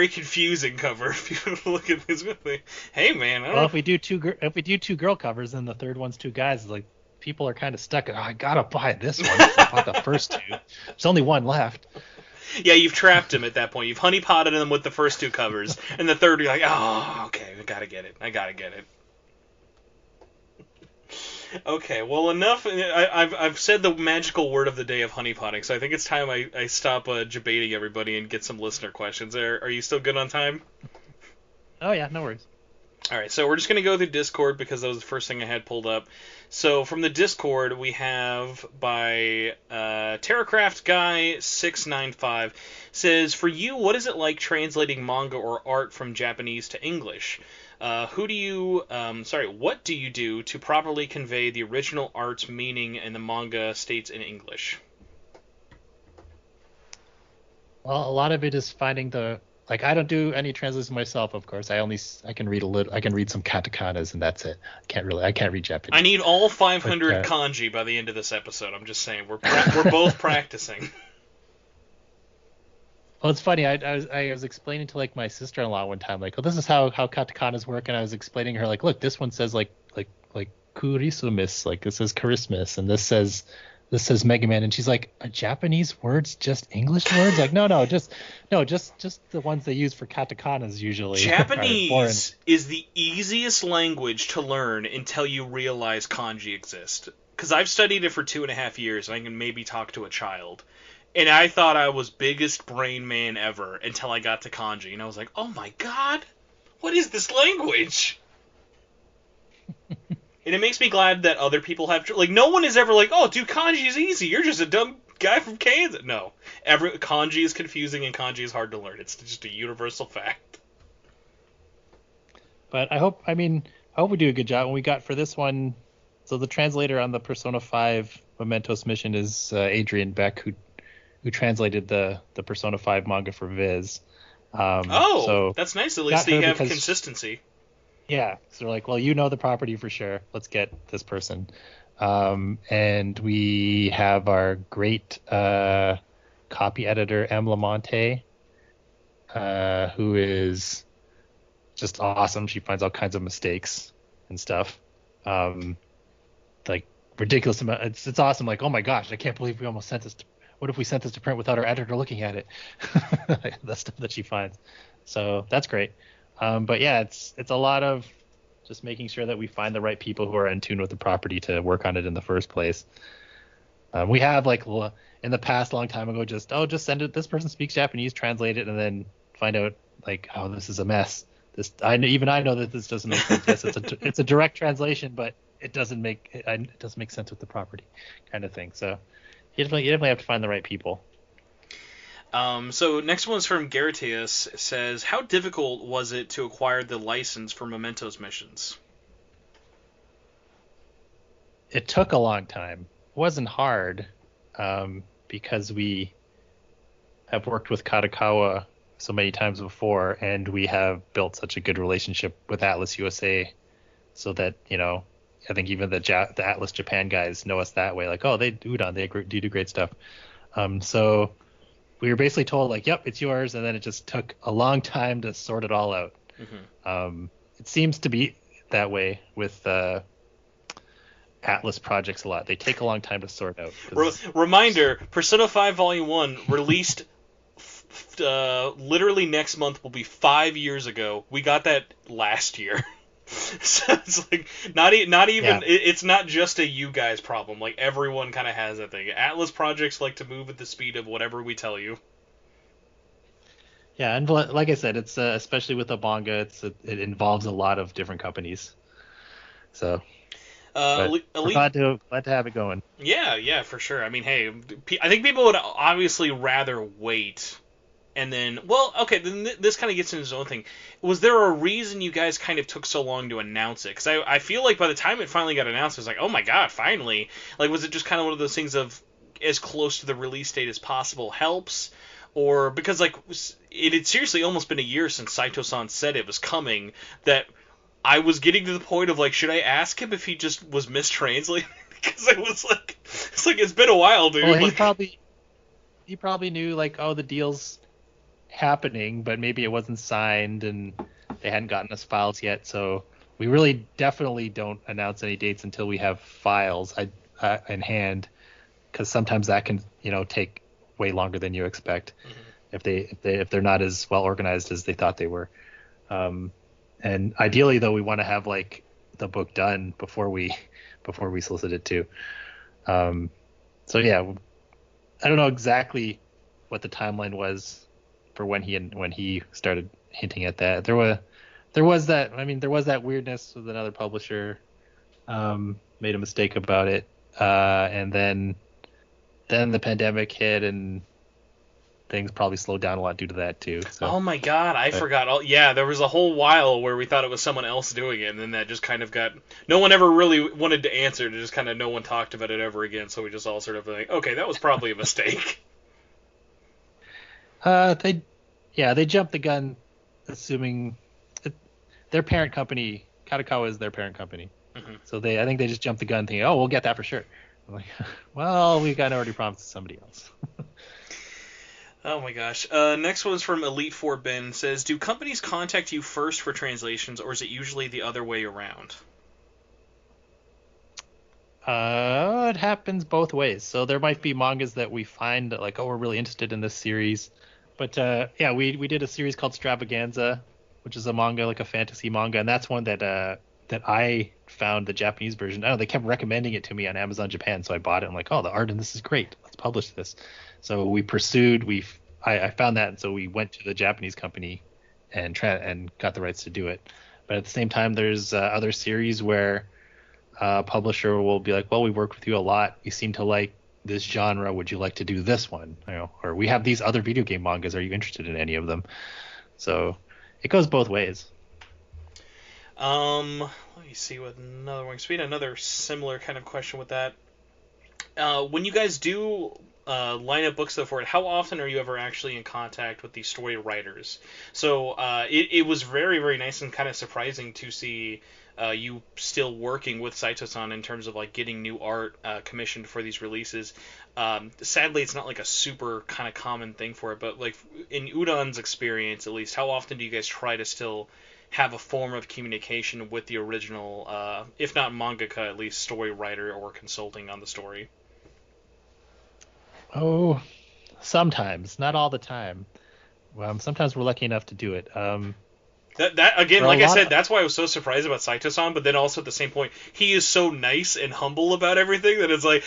confusing cover. If you look at this with me, hey man. If we do two girl covers, then the third one's two guys. Like, people are kind of stuck. Oh, I gotta buy this one. I bought the first two. There's only one left. Yeah, you've trapped him at that point. You've honeypotted him with the first two covers, and the third, you're like, oh, okay, I gotta get it. Okay, well, enough. I've said the magical word of the day of honeypotting, so I think it's time I stop debating everybody and get some listener questions. Are you still good on time? Oh yeah, no worries. All right, so we're just going to go through Discord because that was the first thing I had pulled up. So from the Discord, we have by TerraCraft Guy 695 says, for you, what is it like translating manga or art from Japanese to English? What do you do to properly convey the original art's meaning in the manga states in English? Well, a lot of it is finding I don't do any translation myself, of course. I can read a little. I can read some katakanas, and that's it. I can't read Japanese. I need all 500 kanji by the end of this episode. I'm just saying, we're both practicing. Well, it's funny. I was explaining to like my sister-in-law one time, like, oh, this is how katakanas work, and I was explaining to her like, look, this one says like kurisumis, like this says Christmas, and this says Megami, and she's like, are Japanese words just English words? Like, no, just the ones they use for katakanas usually. Japanese is the easiest language to learn until you realize kanji exist. Because I've studied it for 2.5 years, and I can maybe talk to a child. And I thought I was biggest brain man ever until I got to kanji, and I was like, oh my god, what is this language? And it makes me glad that other people have... Like, no one is ever like, oh, dude, kanji is easy. You're just a dumb guy from Kansas. No. Kanji is confusing and kanji is hard to learn. It's just a universal fact. But I hope we do a good job. When we got for this one... So the translator on the Persona 5 Mementos mission is Adrian Beck, who translated the Persona 5 manga for Viz. Oh, So that's nice. At least got they her have because consistency. yeah, so they're like, well, you know the property for sure. Let's get this person. And we have our great copy editor, Em Lamonte, who is just awesome. She finds all kinds of mistakes and stuff. Like ridiculous amount. It's awesome. Like, oh my gosh, I can't believe we almost sent this. What if we sent this to print without our editor looking at it? The stuff that she finds. So that's great. But yeah, it's a lot of just making sure that we find the right people who are in tune with the property to work on it in the first place. We have like in the past, long time ago, just send it. This person speaks Japanese, translate it, and then find out like, oh, this is a mess. I know that this doesn't make sense. Yes, it's a direct translation, but it doesn't make sense with the property, kind of thing. So you definitely have to find the right people. So next one's from Garatius. It says, how difficult was it to acquire the license for Memento's missions? It took a long time. It wasn't hard, because we have worked with Kadokawa so many times before, and we have built such a good relationship with Atlus USA, so that I think even the Atlus Japan guys know us that way. Like, oh, they Udon, they do great stuff. So we were basically told like, yep, it's yours, and then it just took a long time to sort it all out. Mm-hmm. It seems to be that way with Atlus projects a lot. They take a long time to sort out. Reminder: Persona 5 Volume 1 released literally next month will be 5 years ago. We got that last year. So it's like not even yeah. It's not just a you guys problem. Like everyone kind of has that thing. Atlus projects like to move at the speed of whatever we tell you. Yeah, and like I said, it's especially with the manga, it involves a lot of different companies. So we're glad to have it going. Yeah, for sure. I mean, hey, I think people would obviously rather wait. And then, well, okay, then this kind of gets into its own thing. Was there a reason you guys kind of took so long to announce it? Because I feel like by the time it finally got announced, it was like, oh my god, finally. Like, was it just kind of one of those things of as close to the release date as possible helps? Or because, like, it had seriously almost been a year since Saito-san said it was coming, that I was getting to the point of, like, should I ask him if he just was mistranslating? Because it was like, it's been a while, dude. Well, like, he probably knew, like, oh, the deal's happening, but maybe it wasn't signed and they hadn't gotten us files yet, so we really definitely don't announce any dates until we have files in hand, because sometimes that can take way longer than you expect. Mm-hmm. if they're not as well organized as they thought they were, and ideally though we want to have like the book done before we solicit it too. So yeah, I don't know exactly what the timeline was for when he started hinting at that. There was that weirdness with another publisher, made a mistake about it, and then the pandemic hit and things probably slowed down a lot due to that too. So. Oh my god, I forgot. Yeah, there was a whole while where we thought it was someone else doing it, and then that just kind of got... No one ever really wanted to answer, to just kind of no one talked about it ever again, so we just all sort of like, okay, that was probably a mistake. They jumped the gun, assuming their parent company, Kadokawa is their parent company. Mm-hmm. So I think they just jumped the gun thinking, oh, we'll get that for sure. I'm like, well, we got already promised to somebody else. Oh my gosh. Next one's from Elite 4 Ben. Says, do companies contact you first for translations, or is it usually the other way around? It happens both ways. So there might be mangas that we find that, like, oh, we're really interested in this series. But we did a series called Stravaganza, which is a manga, like a fantasy manga, and that's one that I found the Japanese version. I don't know, they kept recommending it to me on Amazon Japan, so I bought it. I'm like, oh, the art in this is great. Let's publish this. So we pursued. I found that, and so we went to the Japanese company and got the rights to do it. But at the same time, there's other series where a publisher will be like, well, we worked with you a lot. We seem to like this genre. Would you like to do this one? Or we have these other video game mangas. Are you interested in any of them? So it goes both ways. Let me see what another one. So we had another similar kind of question with that. When you guys do line up books though for it, how often are you ever actually in contact with the story writers? So it was very, very nice and kind of surprising to see you still working with Saito-san in terms of like getting new art commissioned for these releases. Sadly, it's not like a super kind of common thing for it, but like in Udon's experience, at least, how often do you guys try to still have a form of communication with the original, if not mangaka, at least story writer or consulting on the story? Oh, sometimes, not all the time. Sometimes we're lucky enough to do it. That again, For a like I lot said, of, that's why I was so surprised about Saito-san. But then also at the same point, he is so nice and humble about everything that it's like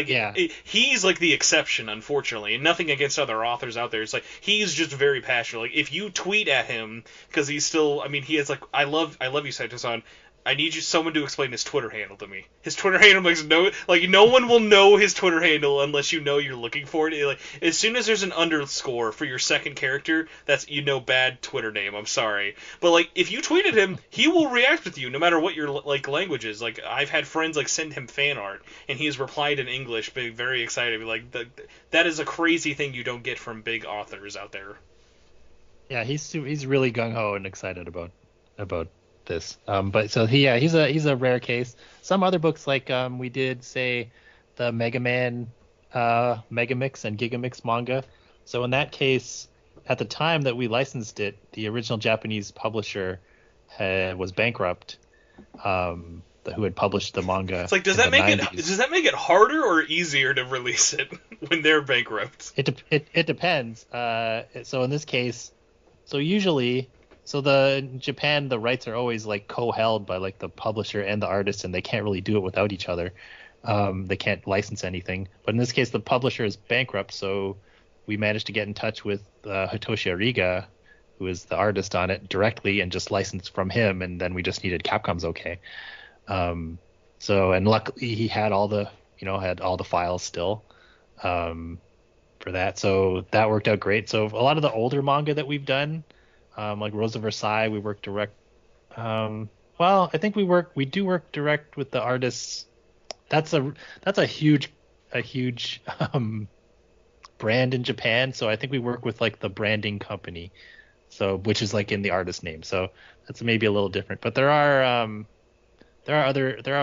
yeah, he's like the exception, unfortunately. And nothing against other authors out there. It's like he's just very passionate. Like if you tweet at him because he's still, I mean, he is like, I love you, Saito-san. I need someone to explain his Twitter handle to me. His Twitter handle makes no one will know his Twitter handle unless you know you're looking for it. Like as soon as there's an underscore for your second character, that's bad Twitter name. I'm sorry, but like if you tweeted him, he will react with you no matter what your like language is. Like I've had friends like send him fan art and he has replied in English, being very excited. Like that is a crazy thing you don't get from big authors out there. yeah, he's really gung ho and excited about this. But so he's a rare case. Some other books like we did say the Mega Man Megamix and Gigamix manga. So in that case, at the time that we licensed it, the original Japanese publisher was bankrupt. Who had published the manga? It's like, does in that the make 90s. does that make it harder or easier to release it when they're bankrupt? It depends. So in this case, usually. So in Japan, the rights are always like co-held by like the publisher and the artist, and they can't really do it without each other. They can't license anything. But in this case, the publisher is bankrupt, so we managed to get in touch with Hitoshi Ariga, who is the artist on it, directly, and just license from him. And then we just needed Capcom's okay. And luckily he had all the files still for that, so that worked out great. So a lot of the older manga that we've done. Like Rose of Versailles, we work direct. Well, I think we do work direct with the artists. That's a huge brand in Japan. So I think we work with like the branding company, so which is like in the artist name. So that's maybe a little different. But there are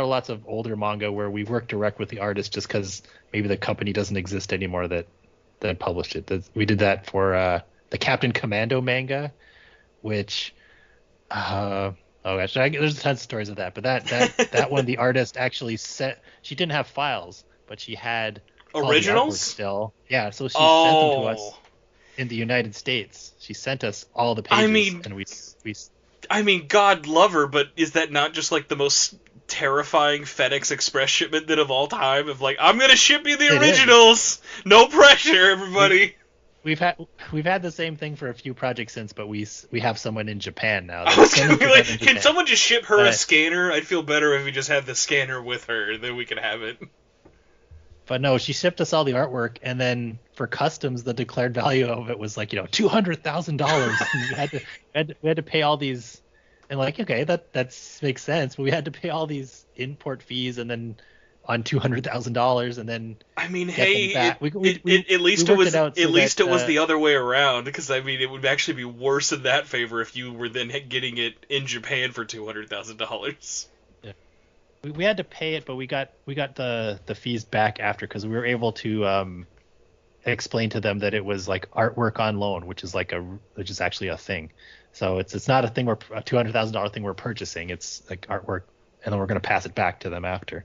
lots of older manga where we work direct with the artist just because maybe the company doesn't exist anymore that published it. We did that for the Captain Commando manga. Which, oh gosh, there's tons of stories of that. But that one, the artist actually sent. She didn't have files, but she had originals still. Yeah, so she sent them to us in the United States. She sent us all the pages, and we. I mean, God love her, but is that not just like the most terrifying FedEx Express shipment of all time? Of like, I'm gonna ship you the originals. No pressure, everybody. We've had the same thing for a few projects since, but we have someone in Japan now. I was gonna be like, can someone just ship her a scanner? I'd feel better if we just had the scanner with her, then we could have it. But no, she shipped us all the artwork, and then for customs, the declared value of it was like $200,000, and we had to pay all these, and like okay, that makes sense, but we had to pay all these import fees, and then on $200,000, and then I mean, hey, at least it was the other way around, because I mean, it would actually be worse in that favor if you were then getting it in Japan for $200,000. Yeah, we had to pay it, but we got the fees back after, because we were able to explain to them that it was like artwork on loan, which is actually a thing. So it's not a thing a $200,000 thing we're purchasing. It's like artwork, and then we're going to pass it back to them after.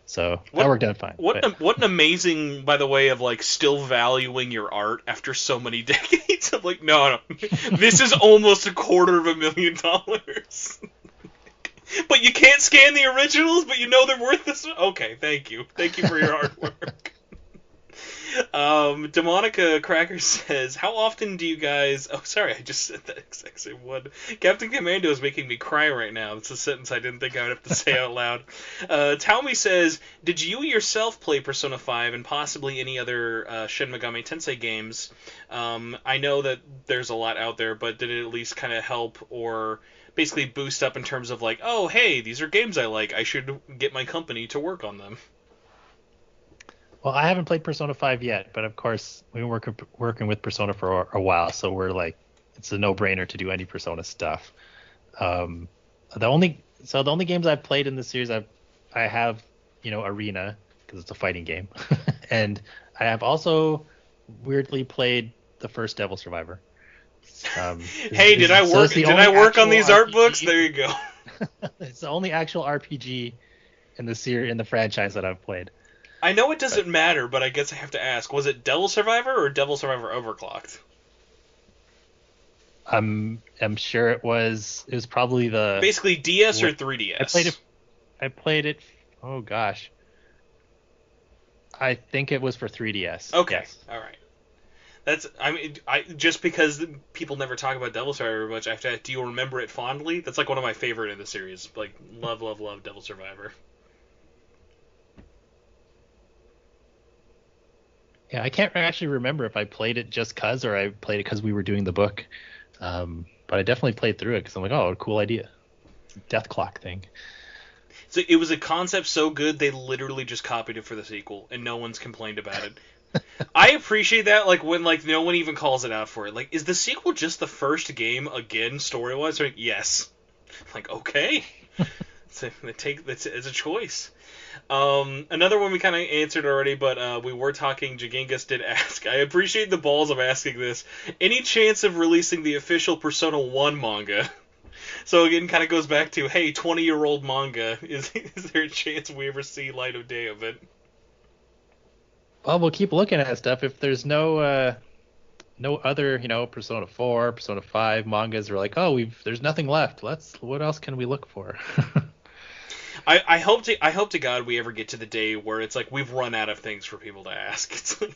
So that worked out fine. What an amazing, by the way, of like still valuing your art after so many decades. I'm like, no, this is almost $250,000. But you can't scan the originals, but you know they're worth this. Okay, thank you for your hard work. Demonica Cracker says, how often do you guys... Oh, sorry, I just said that exact same one. Captain Commando is making me cry right now. That's a sentence I didn't think I would have to say out loud. Taomi says, did you yourself play Persona 5 and possibly any other Shin Megami Tensei games? I know that there's a lot out there, but did it at least kind of help or basically boost up in terms of like, oh, hey, these are games I like. I should get my company to work on them? Well, I haven't played Persona 5 yet, but of course we've been working with Persona for a while, so we're like, it's a no-brainer to do any Persona stuff. Um, the only games I've played in the series, I have, Arena, because it's a fighting game, and I have also weirdly played the first Devil Survivor. Hey, did I work? Did I work on these art books? There you go. It's the only actual RPG in the franchise that I've played. I know it doesn't matter, but I guess I have to ask: was it Devil Survivor or Devil Survivor Overclocked? I'm sure it was. It was probably the basically DS or 3DS. I played it. Oh gosh. I think it was for 3DS. Okay, yes. All right. I just because people never talk about Devil Survivor much, I have to ask, do you remember it fondly? That's like one of my favorite in the series. Like, love, love, love Devil Survivor. Yeah, I can't actually remember if I played it just cause or I played it because we were doing the book. But I definitely played through it because I'm like, oh, cool idea. Death clock thing. So it was a concept so good they literally just copied it for the sequel, and no one's complained about it. I appreciate that, like when like no one even calls it out for it. Like, is the sequel just the first game again, story-wise? Like, yes. Like, okay. It's a choice. Another one we kind of answered already, but we were talking. Jagingus did ask. I appreciate the balls of asking this. Any chance of releasing the official Persona 1 manga? So again, kind of goes back to, hey, 20-year-old manga. Is there a chance we ever see light of day of it? Well, we'll keep looking at stuff. If there's no other, Persona 4, Persona 5 mangas, we're like, oh, there's nothing left. What else can we look for? I hope to God we ever get to the day where it's like we've run out of things for people to ask. It's like,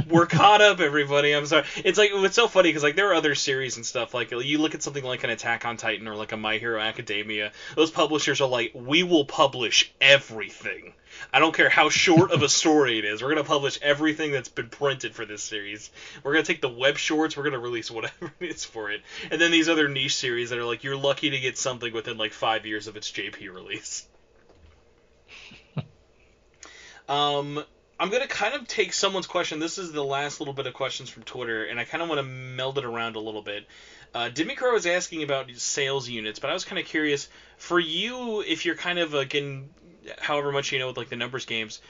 we're caught up, everybody. I'm sorry. It's like, it's so funny because like there are other series and stuff. Like you look at something like an Attack on Titan or like a My Hero Academia. Those publishers are like, we will publish everything. I don't care how short of a story it is. We're gonna publish everything that's been printed for this series. We're gonna take the web shorts. We're gonna release whatever it is for it. And then these other niche series that are like, you're lucky to get something within like 5 years of its JP release. I'm going to kind of take someone's question. This is the last little bit of questions from Twitter, and I kind of want to meld it around a little bit. Dimikro was asking about sales units, but I was kind of curious, for you, if you're kind of, again, however much you know with like the numbers games,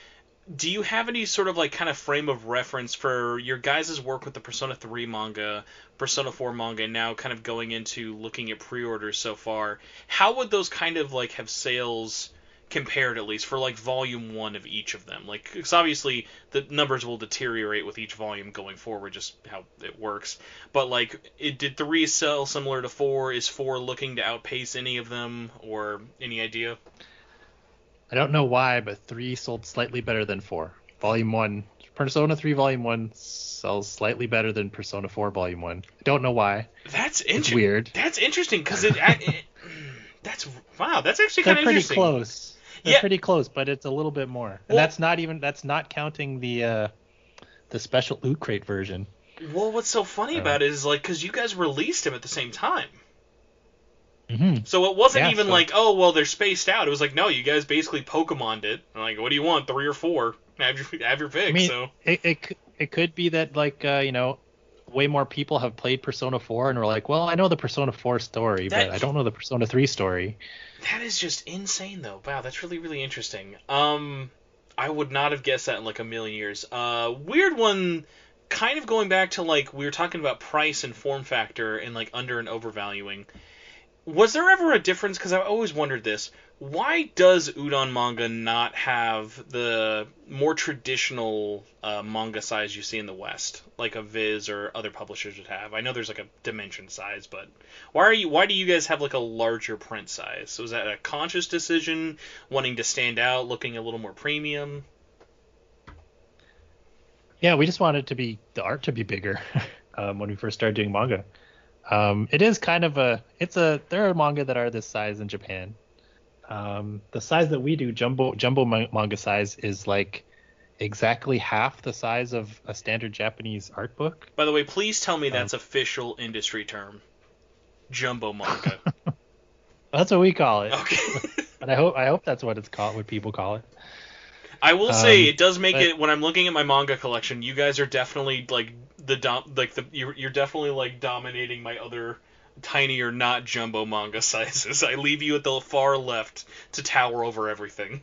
do you have any sort of like kind of frame of reference for your guys' work with the Persona 3 manga, Persona 4 manga, and now kind of going into looking at pre-orders so far? How would those kind of like have sales compared, at least for like volume 1 of each of them? Like, because obviously the numbers will deteriorate with each volume going forward, just how it works, but like, did 3 sell similar to 4? Is 4 looking to outpace any of them, or any idea? I don't know why, but 3 sold slightly better than 4. Volume 1, Persona 3 Volume 1 sells slightly better than Persona 4 Volume 1. I don't know why. It's weird. That's interesting, because that's actually kind of interesting. They're pretty close. They're pretty close, but it's a little bit more. And that's not counting the special Loot Crate version. Well, what's so funny about it is like, because you guys released them at the same time. Mm-hmm. So it wasn't even like, oh, well, they're spaced out. It was like, no, you guys basically Pokemon'd it. Like, what do you want, 3 or 4? Have your pick. I mean, so it could be that like way more people have played Persona 4 and were like, well, I know the Persona 4 story, but I don't know the Persona 3 story. That is just insane, though. Wow, that's really, really interesting. I would not have guessed that in like a million years. Weird one, kind of going back to like, we were talking about price and form factor and like under and overvaluing. Was there ever a difference? Because I always wondered this. Why does Udon manga not have the more traditional manga size you see in the West, like a Viz or other publishers would have? I know there's like a dimension size, but why do you guys have like a larger print size? So is that a conscious decision, wanting to stand out, looking a little more premium? Yeah, we just wanted the art to be bigger when we first started doing manga. It is kind of there are manga that are this size in Japan. The size that we do, jumbo manga size, is like exactly half the size of a standard Japanese art book. By the way, please tell me that's official industry term. Jumbo manga. That's what we call it. Okay. But I hope that's what it's called, what people call it. I will say it does make but- it when I'm looking at my manga collection. You guys are definitely like you're definitely like dominating my other tiny or not jumbo manga sizes. I leave you at the far left to tower over everything.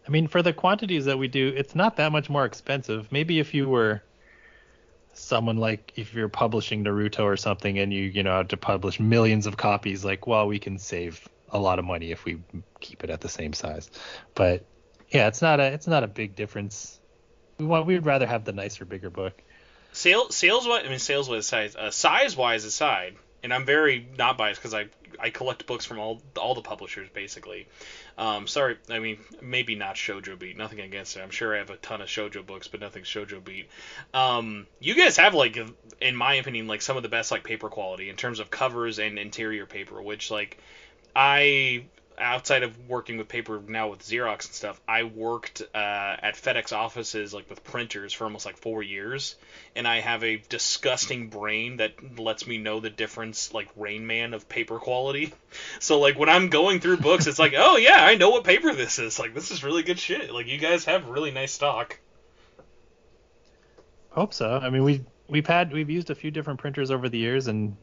I mean, for the quantities that we do, it's not that much more expensive. Maybe if you were someone like if you're publishing Naruto or something and you have to publish millions of copies, like, well, we can save a lot of money if we keep it at the same size. But yeah, it's not a big difference. We'd rather have the nicer, bigger book. Sales wise size wise aside, and I'm very not biased because I collect books from all the publishers basically. Sorry, I mean maybe not Shoujo Beat, nothing against it. I'm sure I have a ton of Shoujo books, but nothing Shoujo Beat. You guys have like, in my opinion, like some of the best like paper quality in terms of covers and interior paper, which like I. Outside of working with paper now with Xerox and stuff, I worked at FedEx offices like with printers for almost like 4 years, and I have a disgusting brain that lets me know the difference, like Rain Man, of paper quality. So like when I'm going through books, it's like, oh yeah, I know what paper this is. Like this is really good shit. Like you guys have really nice stock. Hope so. I mean, we've used a few different printers over the years, and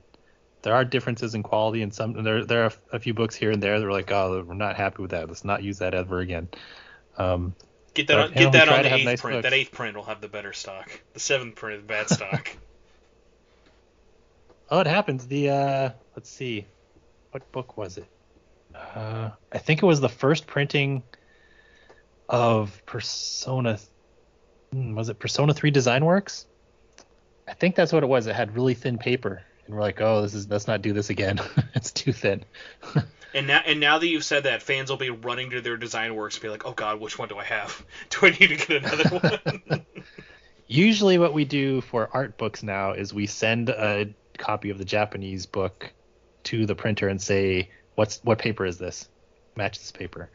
there are differences in quality, and there are a few books here and there that are like, oh, we're not happy with that. Let's not use that ever again. Get that on the 8th nice print. books. That 8th print will have the better stock. The 7th print is bad stock. Oh, it happens. Let's see, what book was it? I think it was the first printing of Persona. Was it Persona 3 Design Works? I think that's what it was. It had really thin paper. And we're like, oh, let's not do this again. It's too thin. And now that you've said that, fans will be running to their design works and be like, oh god, which one do I have? Do I need to get another one? Usually what we do for Artbooks now is we send a copy of the Japanese book to the printer and say, what paper is this? Match this paper.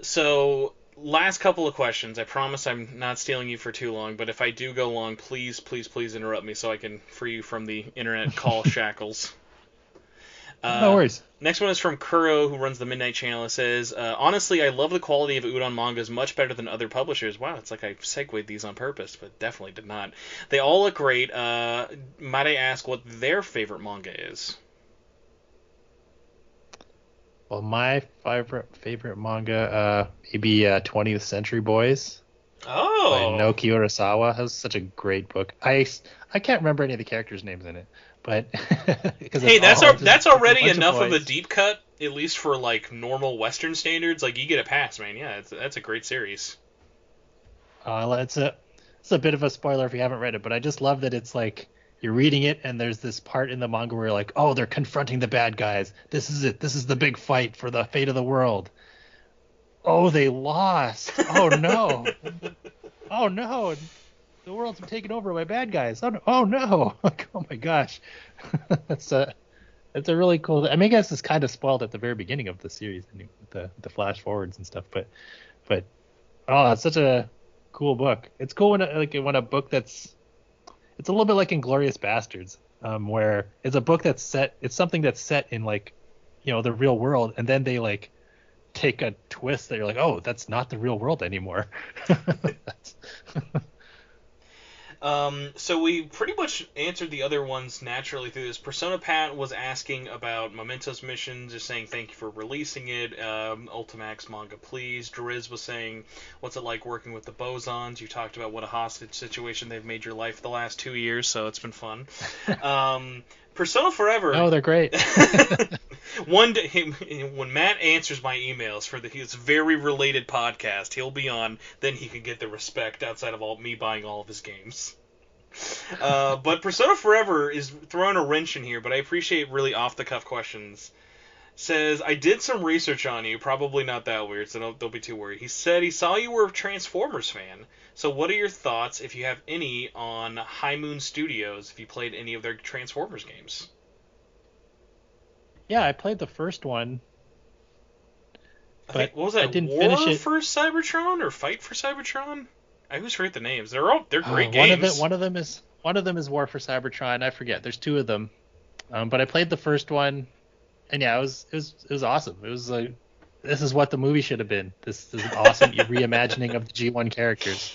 So, last couple of questions. I promise I'm not stealing you for too long, but if I do go long, please, please, please interrupt me so I can free you from the internet call shackles. No worries. Next one is from Kuro, who runs the Midnight Channel. It says, honestly, I love the quality of Udon mangas much better than other publishers. Wow, it's like I segued these on purpose, but definitely did not. They all look great. Might I ask what their favorite manga is? Well, my favorite manga, maybe 20th Century Boys. Oh, by Naoki Urasawa. That was such a great book. I can't remember any of the characters' names in it, but hey, that's already enough of a deep cut, at least for like normal Western standards. Like you get a pass, man. Yeah, that's a great series. It's a bit of a spoiler if you haven't read it, but I just love that it's like you're reading it and there's this part in the manga where you're like, oh, they're confronting the bad guys. This is it. This is the big fight for the fate of the world. Oh, they lost. Oh no. Oh no. The world's been taken over by bad guys. Oh no. Like, oh my gosh. It's a really cool. I mean, I guess it's kind of spoiled at the very beginning of the series, the flash forwards and stuff. But oh, it's such a cool book. It's cool when a book it's a little bit like Inglourious Bastards, where it's a book that's set. It's something that's set in like, the real world, and then they like take a twist that you're like, oh, that's not the real world anymore. So we pretty much answered the other ones naturally through this. Persona Pat was asking about Memento's mission, just saying thank you for releasing it. Ultimax manga, please. Drizz was saying, what's it like working with the Bosons? You talked about what a hostage situation they've made your life the last 2 years, so it's been fun. Persona Forever. Oh, they're great. One day, when Matt answers my emails for his very related podcast, he'll be on. Then he can get the respect outside of me buying all of his games. But Persona Forever is throwing a wrench in here, but I appreciate really off-the-cuff questions. Says, I did some research on you, probably not that weird, so don't be too worried. He said he saw you were a Transformers fan. So what are your thoughts, if you have any, on High Moon Studios, if you played any of their Transformers games? Yeah, I played the first one. What was that? I didn't War finish it. for Cybertron or Fight for Cybertron? I always forget the names. They're great games. One of them is War for Cybertron. I forget. There's two of them. But I played the first one, and yeah, it was awesome. It was this is what the movie should have been. This is an awesome reimagining of the G1 characters.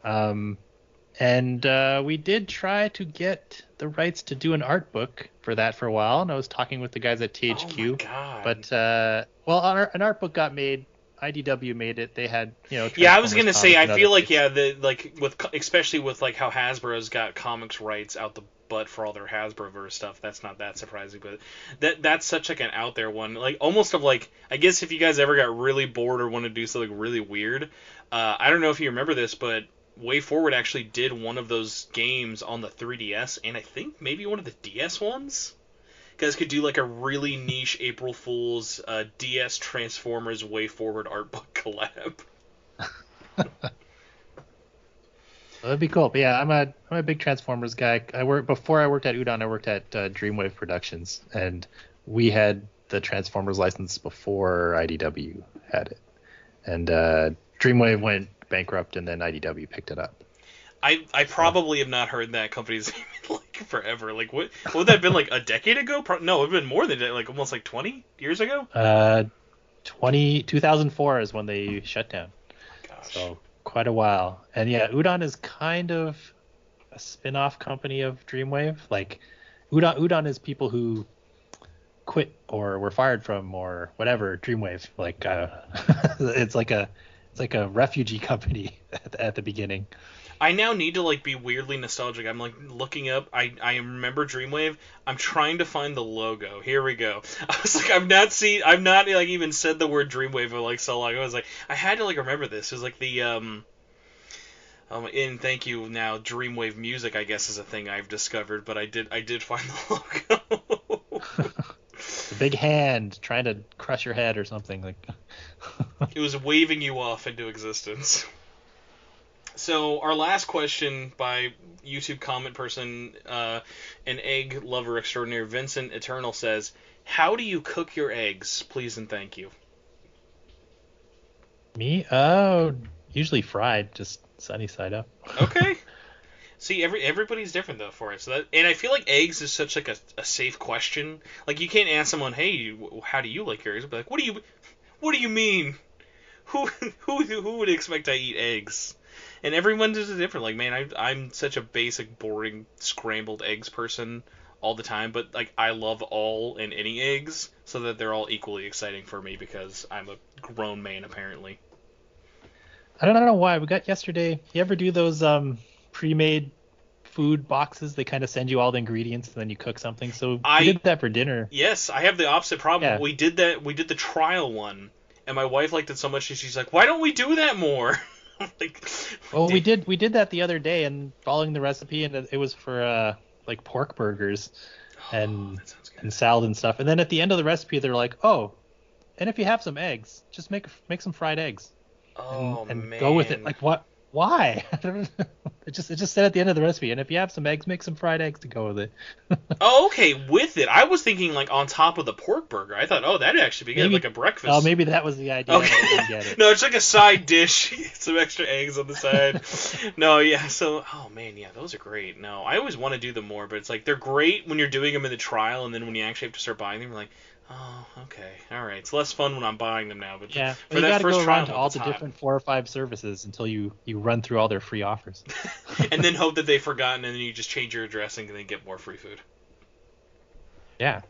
And we did try to get the rights to do an art book for that for a while, and I was talking with the guys at THQ. Oh my God. But an art book got made. IDW made it. They had, Yeah, I was gonna say, I feel like things. especially with like how Hasbro's got comics rights out the butt for all their Hasbroverse stuff. That's not that surprising, but that's such like an out there one, like almost of like, I guess if you guys ever got really bored or want to do something really weird, I don't know if you remember this, but Way Forward actually did one of those games on the 3DS, and I think maybe one of the DS ones. You guys could do like a really niche April Fool's DS Transformers Way Forward art book collab. That'd be cool. But yeah, I'm a big Transformers guy. Before I worked at Udon, I worked at Dreamwave Productions, and we had the Transformers license before IDW had it. And Dreamwave went bankrupt, and then IDW picked it up. I probably have not heard that company's name in like forever. Like what would that have been, like a decade ago? No, it'd been more than that, like almost like 20 years ago. 2004 is when they shut down. Gosh. So quite a while. And yeah, Udon is kind of a spin-off company of Dreamwave. Like Udon is people who quit or were fired from or whatever Dreamwave. Like it's like a refugee company at the beginning. I now need to like be weirdly nostalgic. I'm like looking up. I remember Dreamwave. I'm trying to find the logo. Here we go. I was like, I've not like even said the word Dreamwave for like so long. I was like, I had to like remember this. It was like the and thank you now, Dreamwave music, I guess, is a thing I've discovered. But I did find the logo. A big hand trying to crush your head or something like. It was waving you off into existence. So our last question by YouTube comment person, an egg lover extraordinaire, Vincent Eternal says, "How do you cook your eggs? Please and thank you." Me? Oh, usually fried, just sunny side up. Okay. See, everybody's different though for it. So and I feel like eggs is such like a safe question. Like you can't ask someone, "Hey, how do you like your eggs?" Be like, "What do you mean? Who would expect I eat eggs?" And everyone does it different. Like, man, I'm such a basic, boring, scrambled eggs person all the time. But, like, I love all and any eggs so that they're all equally exciting for me because I'm a grown man, apparently. I don't know why. We got yesterday. You ever do those pre-made food boxes? They kind of send you all the ingredients and then you cook something. So we did that for dinner. Yes, I have the opposite problem. Yeah. We did the trial one. And my wife liked it so much, she's like, "Why don't we do that more?" Like, well, we did that the other day, and following the recipe, and it was for like pork burgers and salad and stuff. And then at the end of the recipe, they're like, "Oh, and if you have some eggs, just make some fried eggs." And man, go with it. Like what? Why? It just said at the end of the recipe, and if you have some eggs, make some fried eggs to go with it. Oh, okay, with it. I was thinking like on top of the pork burger. I thought, oh, that'd actually be good, like a breakfast. Oh, maybe that was the idea. Okay. I didn't get it. No, it's like a side dish, some extra eggs on the side. No, yeah. So, oh man, yeah, those are great. No, I always want to do them more, but it's like they're great when you're doing them in the trial, and then when you actually have to start buying them, you're like, oh, okay, all right. It's less fun when I'm buying them now, but yeah, for that first go around to all the different 4 or 5 services until you run through all their free offers, and then hope that they've forgotten, and then you just change your addressing and then get more free food. Yeah.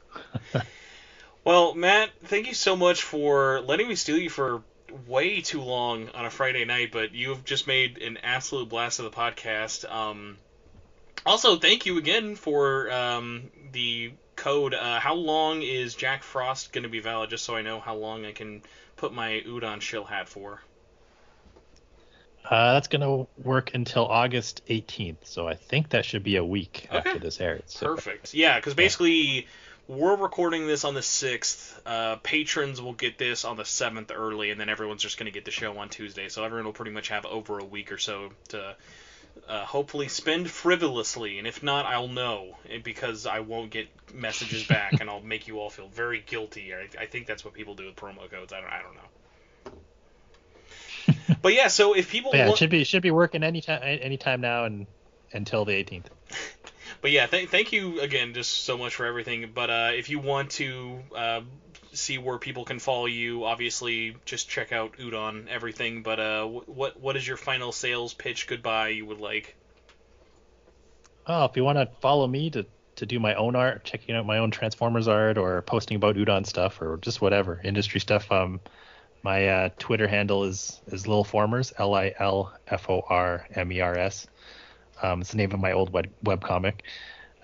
Well, Matt, thank you so much for letting me steal you for way too long on a Friday night, but you've just made an absolute blast of the podcast. Also, thank you again for the code. How long is Jack Frost going to be valid, just so I know how long I can put my Udon shill hat for? That's going to work until August 18th, so I think that should be a week after this airs. So. Perfect. Yeah, because basically we're recording this on the 6th. Patrons will get this on the 7th early, and then everyone's just going to get the show on Tuesday. So everyone will pretty much have over a week or so to hopefully spend frivolously, and if not, I'll know, because I won't get messages back, and I'll make you all feel very guilty. I think that's what people do with promo codes. I don't know. But yeah, so if people it should be working anytime now and until the 18th. But yeah, thank you again just so much for everything. But if you want to see where people can follow you. Obviously, just check out Udon, everything. But what is your final sales pitch goodbye you would like? Oh, if you want to follow me to do my own art, checking out my own Transformers art, or posting about Udon stuff, or just whatever industry stuff, my Twitter handle is Lilformers, Lilformers. It's the name of my old webcomic.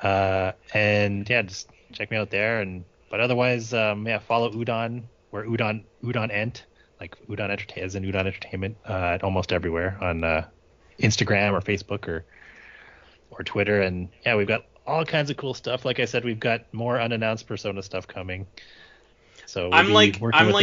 And yeah, just check me out there. But otherwise, follow Udon, where Udon Ent, like Udon as in Udon Entertainment, at almost everywhere on Instagram or Facebook or Twitter. And yeah, we've got all kinds of cool stuff. Like I said, we've got more unannounced Persona stuff coming. So I'm like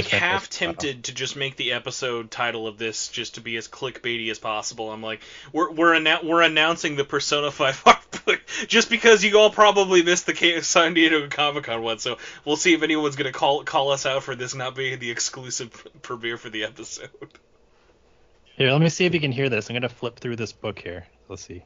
half tempted to just make the episode title of this just to be as clickbaity as possible. I'm like, we're announcing the Persona 5 art book just because you all probably missed the San Diego Comic-Con one. So we'll see if anyone's gonna call us out for this not being the exclusive premiere for the episode. Here, let me see if you can hear this. I'm gonna flip through this book here. Let's see.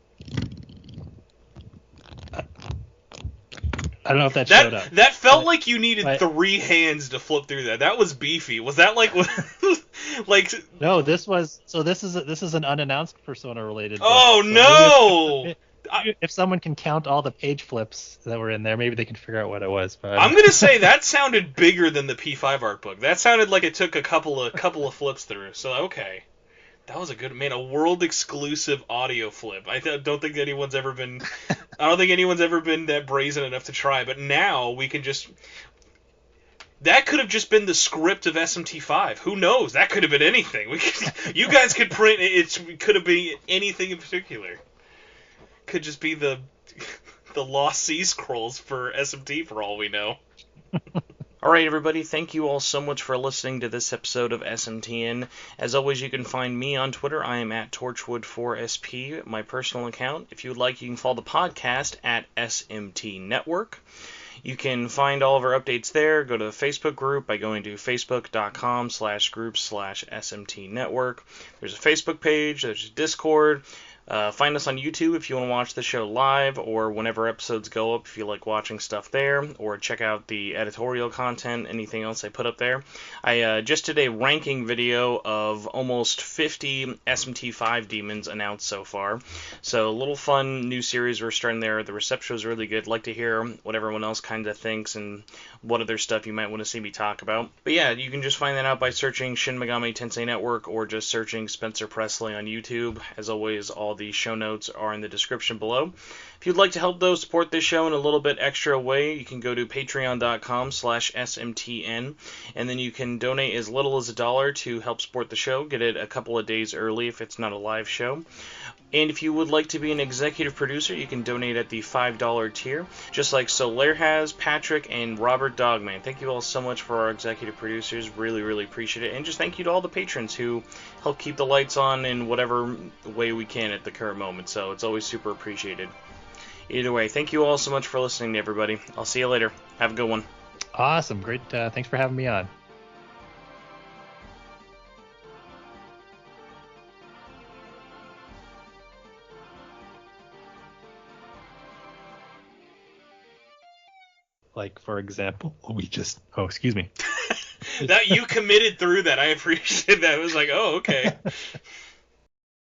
I don't know if that showed up. That felt like you needed 3 hands to flip through that. That was beefy. Was that like like? No, this is an unannounced Persona related book. Oh so no! If someone can count all the page flips that were in there, maybe they can figure out what it was. But I'm gonna say that sounded bigger than the P5 art book. That sounded like it took a couple of flips through. So okay. That was a world exclusive audio flip. I don't think anyone's ever been that brazen enough to try. But now we can just. That could have just been the script of SMT5. Who knows? That could have been anything. You guys could print it. It could have been anything in particular. Could just be the Lost Sea Scrolls for SMT for all we know. Alright everybody, thank you all so much for listening to this episode of SMTN. As always, you can find me on Twitter. I am at Torchwood4SP, my personal account. If you would like, you can follow the podcast at SMT Network. You can find all of our updates there. Go to the Facebook group by going to facebook.com/groups/SMT Network. There's a Facebook page, there's a Discord. Find us on YouTube if you want to watch the show live or whenever episodes go up if you like watching stuff there, or check out the editorial content, anything else I put up there. I just did a ranking video of almost 50 SMT5 demons announced so far. So a little fun new series we're starting there. The reception was really good. I'd like to hear what everyone else kind of thinks and what other stuff you might want to see me talk about. But yeah, you can just find that out by searching Shin Megami Tensei Network or just searching Spencer Presley on YouTube. As always, all the show notes are in the description below. If you'd like to help those support this show in a little bit extra way, you can go to patreon.com/SMTN, and then you can donate as little as $1 to help support the show, get it a couple of days early if it's not a live show. And if you would like to be an executive producer, you can donate at the $5 tier, just like Solaire has, Patrick, and Robert Dogman. Thank you all so much for our executive producers. Really, really appreciate it. And just thank you to all the patrons who help keep the lights on in whatever way we can at the current moment. So it's always super appreciated. Either way, thank you all so much for listening to everybody. I'll see you later. Have a good one. Awesome. Great. Thanks for having me on. Like, for example, excuse me. That you committed through that. I appreciate that. It was like, oh, okay.